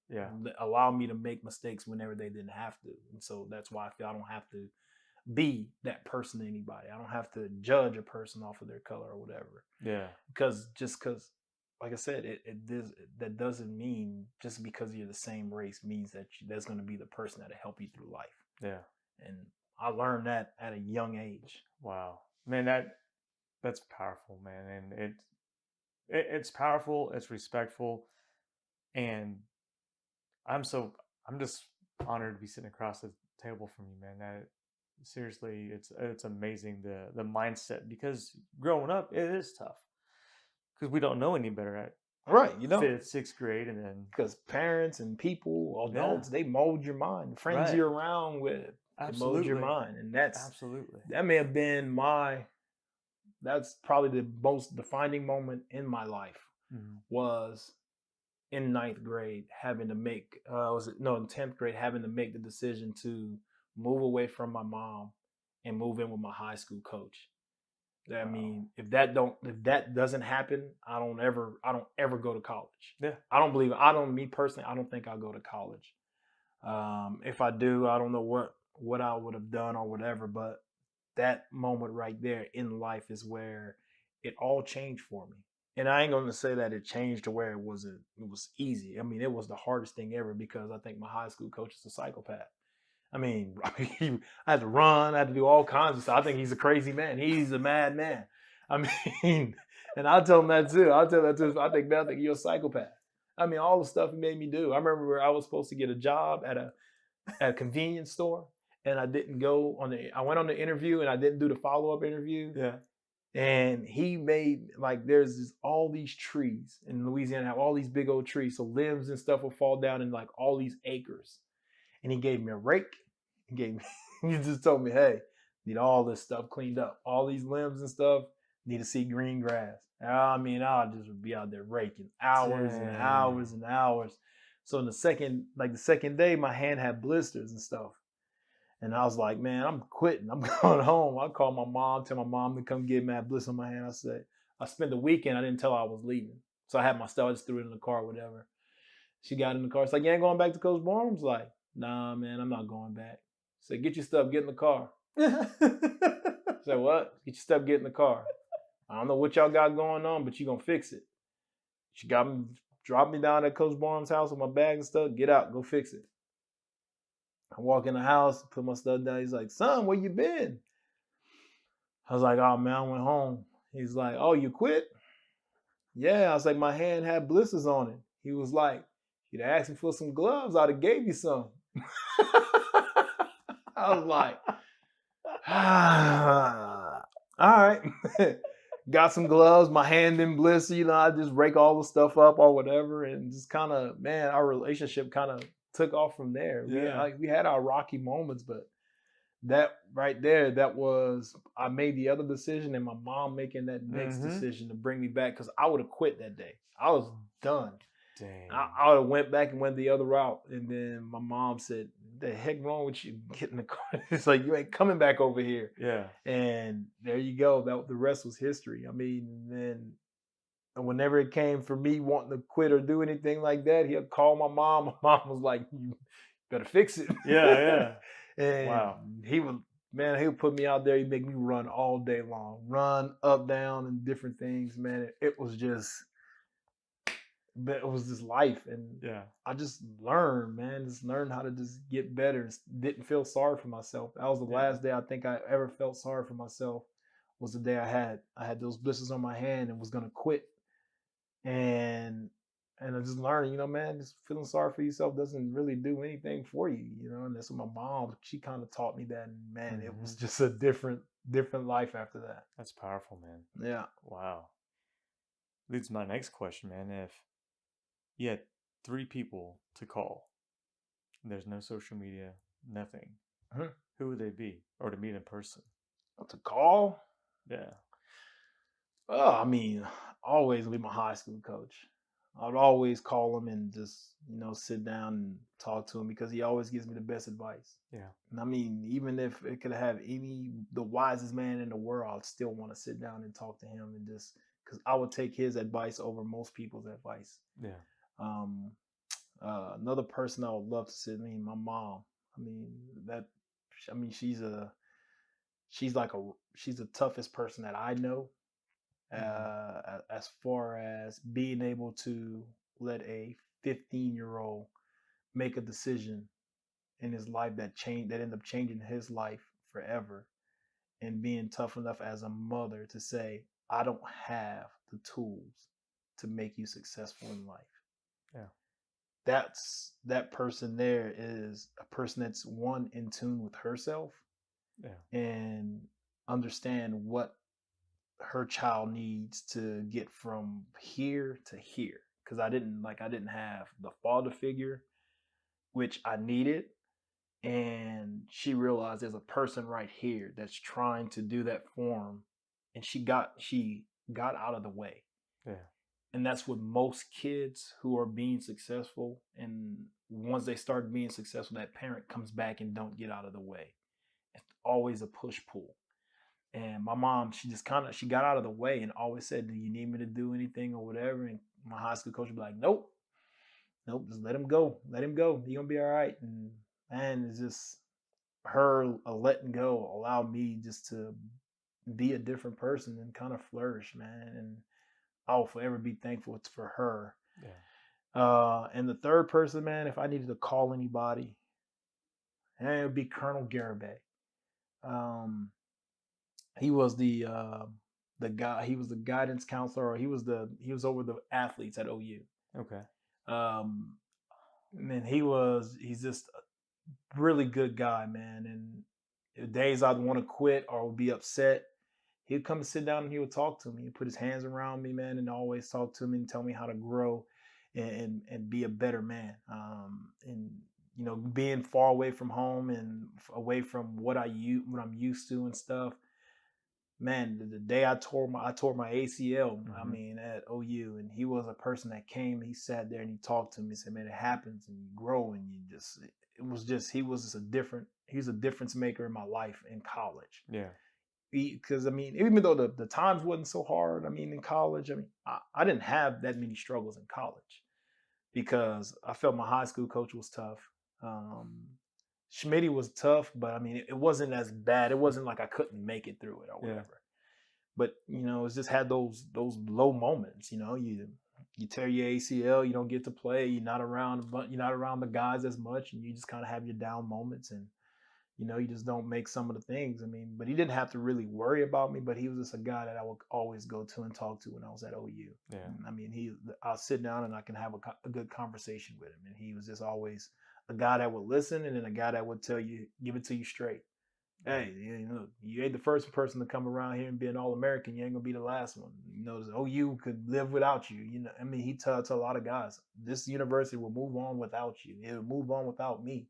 Yeah. Allow me to make mistakes whenever they didn't have to. And so that's why I feel I don't have to be that person to anybody. I don't have to judge a person off of their color or whatever. Yeah. Because like I said, that doesn't mean just because you're the same race means that that's going to be the person that'll help you through life. Yeah. And I learned that at a young age. Wow, man, that's powerful, man, and it's powerful. It's respectful, and I'm just honored to be sitting across the table from you, man. That seriously, it's amazing the mindset, because growing up it is tough because we don't know any better at Right, you know, 5th, 6th grade, and then because parents and people, adults, they mold your mind. Friends Right. you're around with, they mold your mind, and that may have been that's probably the most defining moment in my life. Mm-hmm. Was in 9th grade having to make in 10th grade having to make the decision to move away from my mom and move in with my high school coach. I mean, if that doesn't happen, I don't ever go to college. Yeah. Me personally, I don't think I'll go to college. If I do, I don't know what I would have done or whatever, but that moment right there in life is where it all changed for me. And I ain't going to say that it changed to where it was easy. I mean, it was the hardest thing ever, because I think my high school coach is a psychopath. I mean, I had to run, I had to do all kinds of stuff. I think he's a crazy man. He's a mad man. I mean, and I'll tell him that too. I think you're a psychopath. I mean, all the stuff he made me do. I remember where I was supposed to get a job at a convenience store, and I didn't go I went on the interview and I didn't do the follow-up interview. Yeah. And he made, like, there's all these trees in Louisiana, have all these big old trees. So limbs and stuff will fall down in like all these acres. And he gave me a rake. He just told me, hey, need all this stuff cleaned up. All these limbs and stuff, need to see green grass. I mean, I'll just be out there raking hours and hours and hours. So in the second day, my hand had blisters and stuff. And I was like, man, I'm quitting. I'm going home. I called my mom, tell my mom to come get me. I had blister on my hand. I said, I spent the weekend. I didn't tell her I was leaving. So I had my stuff. I just threw it in the car or whatever. She got in the car. It's like, you ain't going back to Coach Barnes? Like, nah, man, I'm not going back. I said, get your stuff, get in the car. I said, what? Get your stuff, get in the car. I don't know what y'all got going on, but you going to fix it. She dropped me down at Coach Barnes' house with my bag and stuff. Get out, go fix it. I walk in the house, put my stuff down. He's like, son, where you been? I was like, oh, man, I went home. He's like, oh, you quit? Yeah. I was like, my hand had blisters on it. He was like, you'd asked me for some gloves, I'd have gave you some. I was like, all right. Got some gloves, my hand in blister. I just rake all the stuff up or whatever. And just kind of, man, our relationship kind of took off from there. Yeah. We had our rocky moments, but that right there, I made the other decision, and my mom making that next decision to bring me back, because I would have quit that day. I was done. Dang. I would have went back and went the other route. And then my mom said, "The heck wrong with you? Get in the car." It's like, you ain't coming back over here. Yeah. And there you go. That the rest was history. I mean, then whenever it came for me wanting to quit or do anything like that, he'd call my mom. My mom was like, "You better fix it." Yeah. Yeah. Wow. And he would, man, he would put me out there. He'd make me run all day long, run up, down, and different things. Man, it was just, but it was just life, and Yeah. I just learned, man, just learned how to just get better. Didn't feel sorry for myself. That was the Yeah. last day I think I ever felt sorry for myself. Was the day I had those blisters on my hand and was gonna quit, and I just learned, man, just feeling sorry for yourself doesn't really do anything for you, and that's what my mom, she kind of taught me that, and man, it was just a different life after that. That's powerful, man. Yeah. Wow. Leads to my next question, man. If you had 3 people to call, and there's no social media, nothing, Mhm. who would they be? Or to meet in person? To call, Yeah. oh, I mean, always be my high school coach. I'd always call him and just, sit down and talk to him because he always gives me the best advice. Yeah. And I mean, even if it could have the wisest man in the world, I'd still want to sit down and talk to him and just, because I would take his advice over most people's advice. Yeah. Um, Another person I would love to sit, my mom. I mean, that, I mean, she's the toughest person that I know, as far as being able to let a 15-year-old make a decision in his life that ended up changing his life forever, and being tough enough as a mother to say, I don't have the tools to make you successful in life. Yeah. That person there is a person that's, one, in tune with herself Yeah. and understand what her child needs to get from here to here, because I didn't have the father figure which I needed, and she realized there's a person right here that's trying to do that for him, and she got out of the way. Yeah. And that's what most kids who are being successful, and once they start being successful, that parent comes back and don't get out of the way. It's always a push pull. And my mom, she got out of the way and always said, "Do you need me to do anything or whatever?" And my high school coach would be like, "Nope, nope, just let him go. Let him go. He gonna be all right." And man, it's just her letting go allowed me just to be a different person and kind of flourish, man. And I'll forever be thankful for her. Yeah. And the third person, man, if I needed to call anybody, it would be Colonel Garibay. Um, he was the guy. He was the guidance counselor, or he was over the athletes at OU. Okay. Um, and he's just a really good guy, man. And the days I'd want to quit or would be upset, he'd come and sit down and he would talk to me. He'd put his hands around me, man, and always talk to me and tell me how to grow and be a better man. And being far away from home and away from what I'm used to and stuff. Man, the day I tore my ACL, I mean, at OU, and he was a person that came, he sat there and he talked to me and said, "Man, it happens and you grow and you just," it was just, he was just he was a difference maker in my life in college. Yeah. Because I mean, even though the times wasn't so hard, I mean, in college, I mean, I didn't have that many struggles in college because I felt my high school coach was tough. Um, Schmitty was tough, but I mean, it wasn't as bad. It wasn't like I couldn't make it through it or Yeah. whatever. But it's just had those low moments. You tear your ACL, you don't get to play. You're not around the guys as much, and you just kind of have your down moments, and you just don't make some of the things. I mean, but he didn't have to really worry about me. But he was just a guy that I would always go to and talk to when I was at OU. Yeah. I mean, I'll sit down and I can have a good conversation with him, and he was just always a guy that would listen, and then a guy that would give it to you straight. Hey, you ain't the first person to come around here and be an All-American. You ain't gonna be the last one. OU could live without you. I mean, he tells a lot of guys, this university will move on without you. It will move on without me.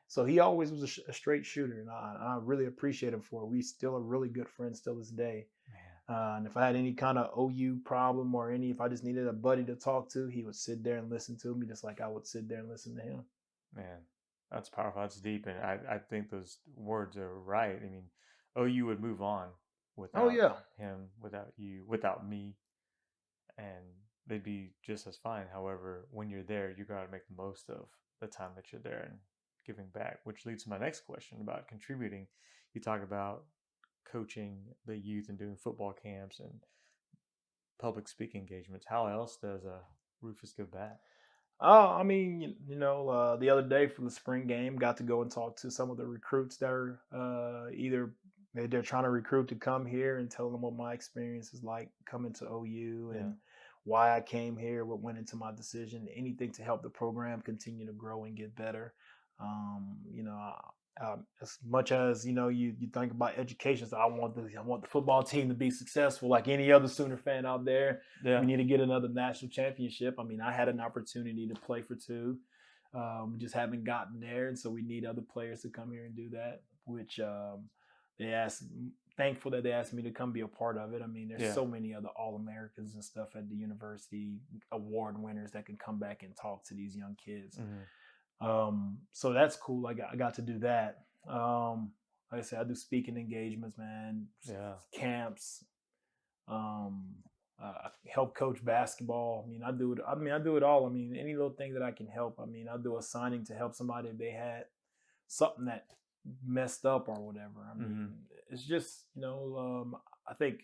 So he always was a straight shooter, and I really appreciate him for it. We still are really good friends still this day. Man. And if I had any kind of OU problem or if I just needed a buddy to talk to, he would sit there and listen to me just like I would sit there and listen to him. Man, that's powerful. That's deep, and I think those words are right. I mean, OU would move on Oh without yeah. him, without you, without me, and they'd be just as fine. However, when you're there, you got to make the most of the time that you're there and giving back, which leads to my next question about contributing. You talk about coaching the youth and doing football camps and public speaking engagements. How else does Rufus give back? I mean, the other day for the spring game, got to go and talk to some of the recruits that are either they're trying to recruit to come here and tell them what my experience is like coming to OU Yeah. and why I came here, what went into my decision, anything to help the program continue to grow and get better. Um, you know, as much as you think about education, so I want the football team to be successful, like any other Sooner fan out there. Yeah. We need to get another national championship. I mean, I had an opportunity to play for two. We just haven't gotten there, and so we need other players to come here and do that. Which they asked. Thankful that they asked me to come be a part of it. I mean, there's so many other All-Americans and stuff at the university, award winners that can come back and talk to these young kids. So that's cool. I got to do that. Like I said, I do speaking engagements, man. Camps. Help coach basketball. I mean, I do it all. I mean, any little thing that I can help. I mean, I do a signing to help somebody if they had something that messed up or whatever. I mean, it's just I think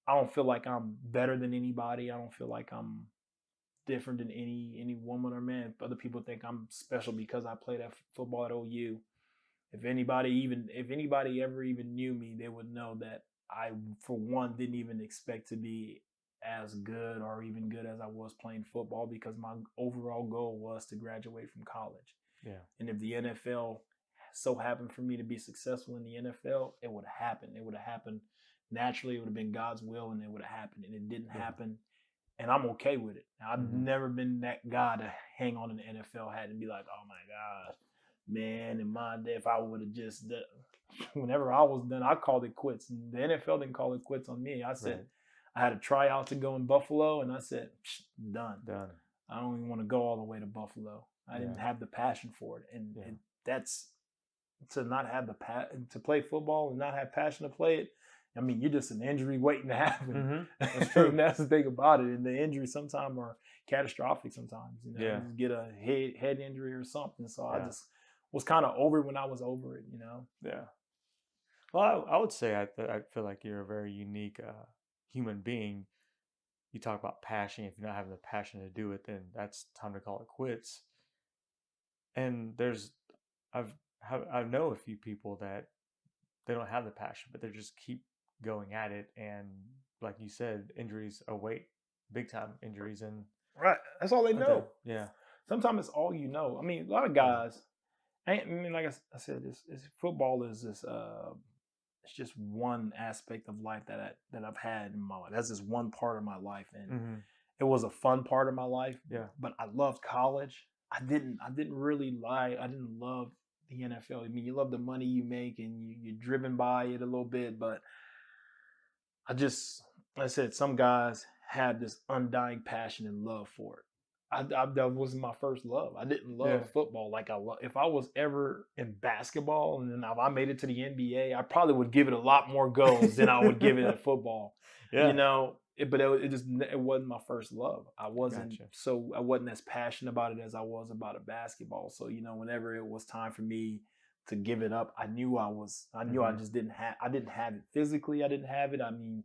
I don't feel like I'm better than anybody. I don't feel like I'm different than any woman or man. Other people think I'm special because I played football at OU. If anybody ever even knew me, they would know that I, for one, didn't even expect to be as good or even good as I was playing football, because my overall goal was to graduate from college. Yeah. And if the NFL so happened for me to be successful in the NFL, it would have happened. It would have happened naturally. It would have been God's will, and it would have happened. And it didn't happen. And I'm okay with it. Now, I've never been that guy to hang on an NFL hat and be like, oh my gosh, man, in my day, if I would have just done, whenever I was done, I called it quits. And the NFL didn't call it quits on me. I said, I had a tryout to go in Buffalo, and I said, done. I don't even want to go all the way to Buffalo. I didn't have the passion for it. And that's to not have to play football and not have passion to play it. I mean, you're just an injury waiting to happen. That's true. And that's the thing about it. And the injuries sometimes are catastrophic sometimes. You get a head injury or something. So I just was kind of over it when I was over it, Yeah. Well, I would say I feel like you're a very unique human being. You talk about passion. If you're not having the passion to do it, then that's time to call it quits. And I know a few people that they don't have the passion, but they just keep going at it. And like you said, injuries await, big time injuries. And right, that's all they know. Yeah. Sometimes it's all you know. I mean, a lot of guys. I mean, like I said, football is this. It's just one aspect of life that I've had in my life. That's just one part of my life, and it was a fun part of my life. Yeah. But I loved college. I didn't really lie. I didn't love the NFL. I mean, you love the money you make, and you're driven by it a little bit. But like I said, some guys have this undying passion and love for it. That wasn't my first love. I didn't love football like I love. If I was ever in basketball and then if I made it to the NBA, I probably would give it a lot more goals than I would give it at football. Yeah. But it wasn't my first love. I wasn't as passionate about it as I was about a basketball. So whenever it was time for me to give it up, I knew I just didn't have it physically. I didn't have it. I mean,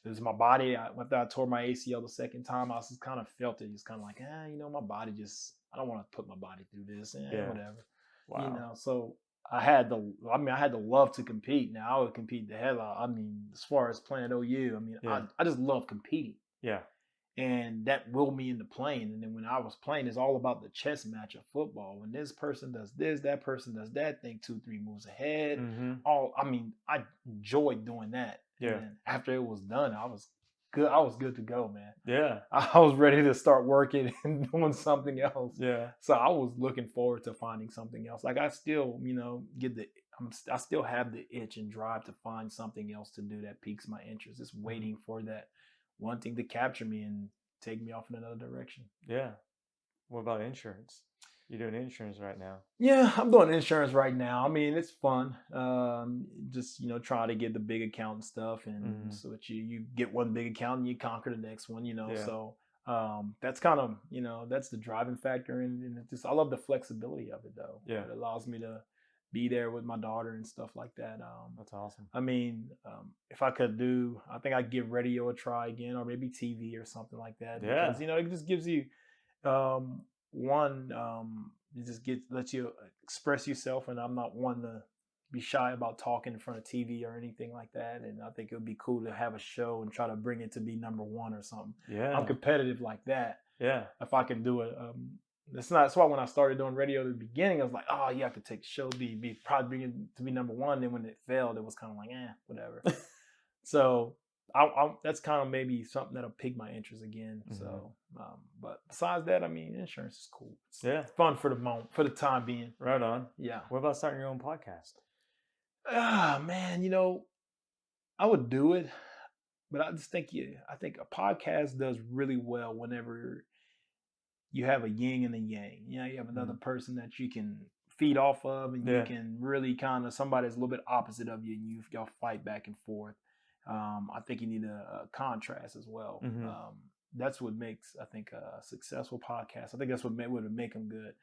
it was my body. After I tore my ACL the second time, I just kind of felt it. Just kind of like, my body I don't want to put my body through this. Whatever. Wow. So I had the love to compete. Now I would compete the hell out. I mean, as far as playing at OU, I mean, I just love competing. Yeah. And that willed me into playing. And then when I was playing, it's all about the chess match of football. When this person does this, that person does that, think 2-3 moves ahead. I enjoyed doing that. Yeah. And after it was done, I was good. I was good to go, man. Yeah. I was ready to start working and doing something else. Yeah. So I was looking forward to finding something else. Like I still, I still have the itch and drive to find something else to do that piques my interest. Just waiting for that one thing to capture me and take me off in another direction. Yeah. What about insurance? You're doing insurance right now. Yeah, I'm doing insurance right now. I mean, it's fun. Just trying to get the big account and stuff, and so that you get one big account and you conquer the next one. Yeah. So that's kind of that's the driving factor, and it just I love the flexibility of it though. Yeah. It allows me to be there with my daughter and stuff like that. That's awesome. I mean, if I could do, I think I'd give radio a try again, or maybe TV or something like that. Yeah. Because it just gives you one it just lets you express yourself, and I'm not one to be shy about talking in front of TV or anything like that. And I think it would be cool to have a show and try to bring it to be number one or something. Yeah. I'm competitive like that. Yeah. If I can do it, that's why when I started doing radio at the beginning, I was like, oh yeah, I could take the show, probably bring it to be number one. Then when it failed, it was kind of like, whatever. So that's kind of maybe something that'll pique my interest again. So, but besides that, I mean, insurance is cool. It's fun for the moment, for the time being. Right on. Yeah. What about starting your own podcast? Man, I would do it, but I just think I think a podcast does really well whenever you have a yin and a yang. You have another person that you can feed off of, and you can really kind of somebody that's a little bit opposite of you, and y'all fight back and forth. I think you need a contrast as well. That's what makes, I think, a successful podcast. I think that's what would make them good.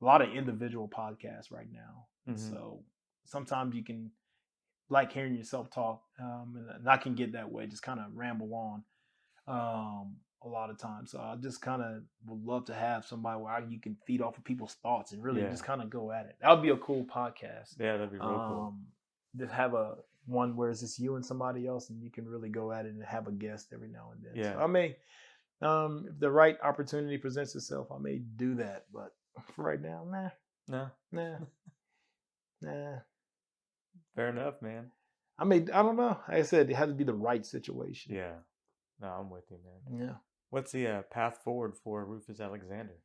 A lot of individual podcasts right now. So sometimes you can like hearing yourself talk, and I can get that way, just kind of ramble on a lot of times. So I just kind of would love to have somebody where you can feed off of people's thoughts and really just kind of go at it. That would be a cool podcast. Yeah, that'd be real cool. Just have one where it's just you and somebody else, and you can really go at it and have a guest every now and then. Yeah. So I may, if the right opportunity presents itself, I may do that. But for right now, nah. Fair enough, man. I don't know. Like I said, it had to be the right situation. Yeah. No, I'm with you, man. Yeah. What's the path forward for Rufus Alexander?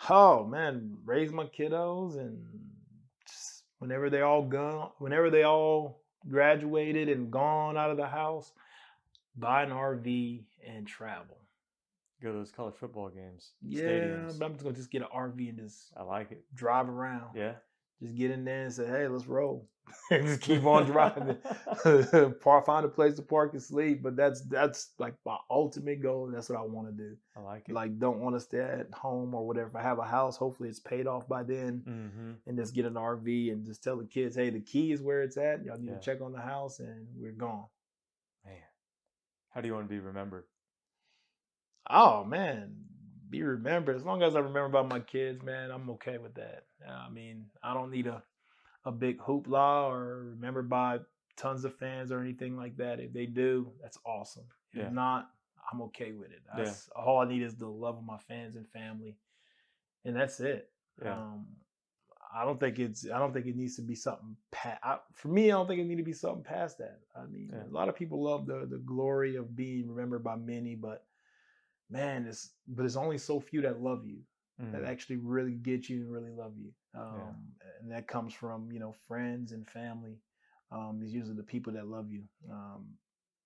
Oh man, raise my kiddos, and just whenever they all graduated and gone out of the house, buy an RV and travel. Go to those college football games. Yeah, stadiums. but I'm just gonna get an RV and just I like it. drive around. Yeah. Just get in there and say, hey, let's roll. Just keep on driving. Find a place to park and sleep. But that's like my ultimate goal. That's what I want to do. I like it. Like, don't want to stay at home or whatever. If I have a house, hopefully it's paid off by then. And just get an RV and just tell the kids, hey, the key is where it's at. Y'all need to check on the house, and we're gone. Man, how do you want to be remembered? Oh, man. Be remembered. As long as I remember about my kids, man, I'm okay with that. I mean, I don't need a big hoopla or remembered by tons of fans or anything like that. If they do, that's awesome. If not, I'm okay with it. That's all I need is the love of my fans and family, and that's it. I don't think it needs to be something for me. I don't think it needs to be something past that. I mean, a lot of people love the glory of being remembered by many, but man, it's only so few that love you, that actually really get you and really love you. And that comes from, friends and family. It's usually the people that love you,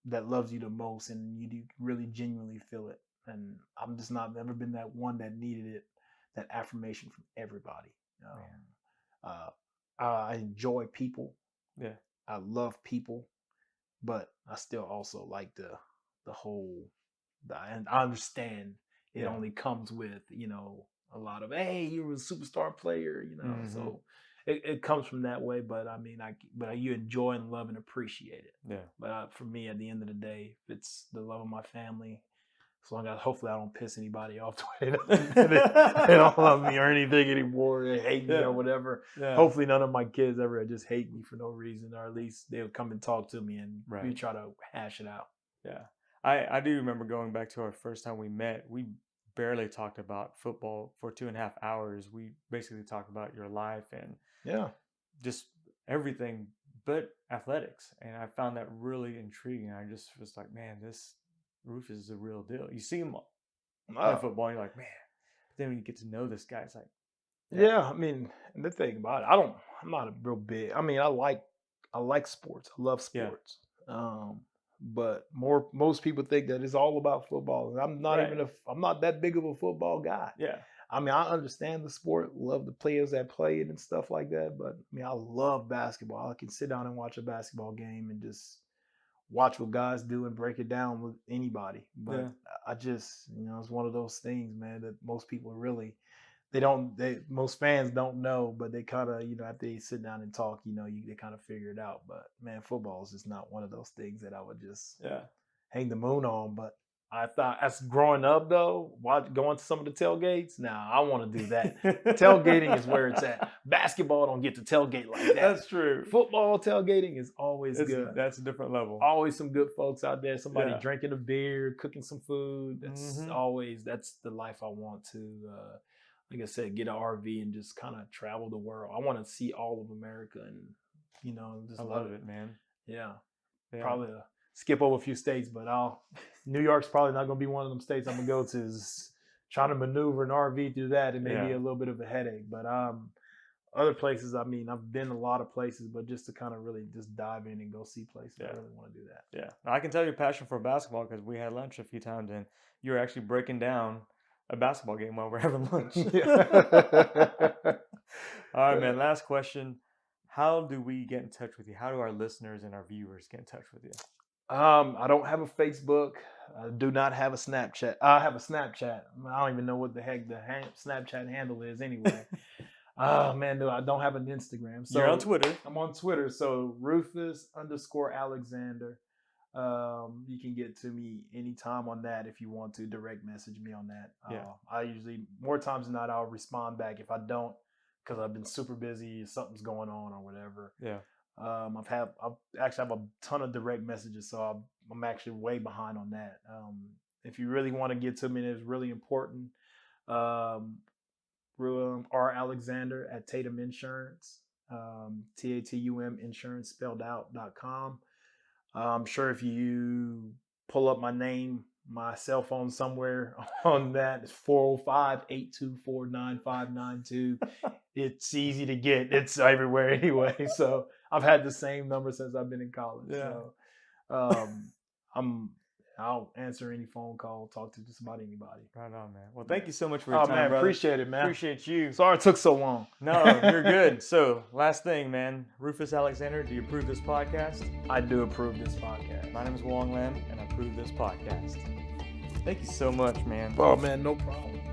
that loves you the most, and you do really genuinely feel it. And I'm just never been that one that needed it, that affirmation from everybody. I enjoy people. Yeah. I love people, but I still also like the whole, and I understand it only comes with, a lot of, hey, you were a superstar player, so it comes from that way. But I mean, but you enjoy and love and appreciate it. Yeah. But for me, at the end of the day, if it's the love of my family, as long as hopefully I don't piss anybody off to it, they don't love me or anything anymore, they hate me or whatever. Yeah. Hopefully none of my kids ever just hate me for no reason, or at least they'll come and talk to me and we try to hash it out. Yeah. I do remember going back to our first time we met. We barely talked about football for 2.5 hours. We basically talked about your life and just everything but athletics. And I found that really intriguing. I just was like, man, this Rufus is a real deal. You see him play football, and you're like, man. But then when you get to know this guy, it's like, yeah, I mean, the thing about it, I'm not a real big. I mean, I like sports. I love Yeah. sports. But most people think that it's all about football. And I'm not Right. I'm not that big of a football guy. Yeah. I mean, I understand the sport, love the players that play it and stuff like that. But I mean, I love basketball. I can sit down and watch a basketball game and just watch what guys do and break it down with anybody. But Yeah. I just, it's one of those things, man, that most people really most fans don't know, but they kind of, after they sit down and talk, they kind of figure it out. But man, football is just not one of those things that I would just hang the moon on. But I thought, as growing up though, going to some of the tailgates, now I want to do that. Tailgating is where it's at. Basketball don't get to tailgate like that. That's true. Football tailgating is always good. That's a different level. Always some good folks out there. Somebody drinking a beer, cooking some food. That's the life I want to. Like I said, get an RV and just kind of travel the world. I want to see all of America and, just love it, man. Yeah. Probably skip over a few states, but New York's probably not going to be one of them states I'm going to go to. Is trying to maneuver an RV through that, it may be a little bit of a headache. But other places, I mean, I've been a lot of places, but just to kind of really just dive in and go see places, I really want to do that. Yeah. I can tell your passion for basketball because we had lunch a few times and you were actually breaking down a basketball game while we're having lunch. All right, man. Last question. How do we get in touch with you? How do our listeners and our viewers get in touch with you? I don't have a Facebook. I do not have a Snapchat. I have a Snapchat. I don't even know what the heck the Snapchat handle is anyway. Oh, man, no, I don't have an Instagram. So you're on Twitter. I'm on Twitter. So Rufus_Alexander. You can get to me anytime on that if you want to direct message me on that. I usually, more times than not, I'll respond back. If I don't, because I've been super busy, something's going on or whatever. Yeah. I've actually have a ton of direct messages, so I'm actually way behind on that. If you really want to get to me, and it's really important. R. Alexander at Tatum Insurance, TATUM Insurance spelled out.com. I'm sure if you pull up my name, my cell phone somewhere on that, it's 405-824-9592. It's easy to get. It's everywhere anyway. So I've had the same number since I've been in college. Yeah. So I'll answer any phone call, talk to just about anybody. Right on, man. Well, thank you so much for your time, man. brother. Appreciate it, man. Appreciate you. Sorry it took so long. No, you're good. So, last thing, man. Rufus Alexander, do you approve this podcast? I do approve this podcast. My name is Wong Lim, and I approve this podcast. Thank you so much, man. Oh, man, no problem.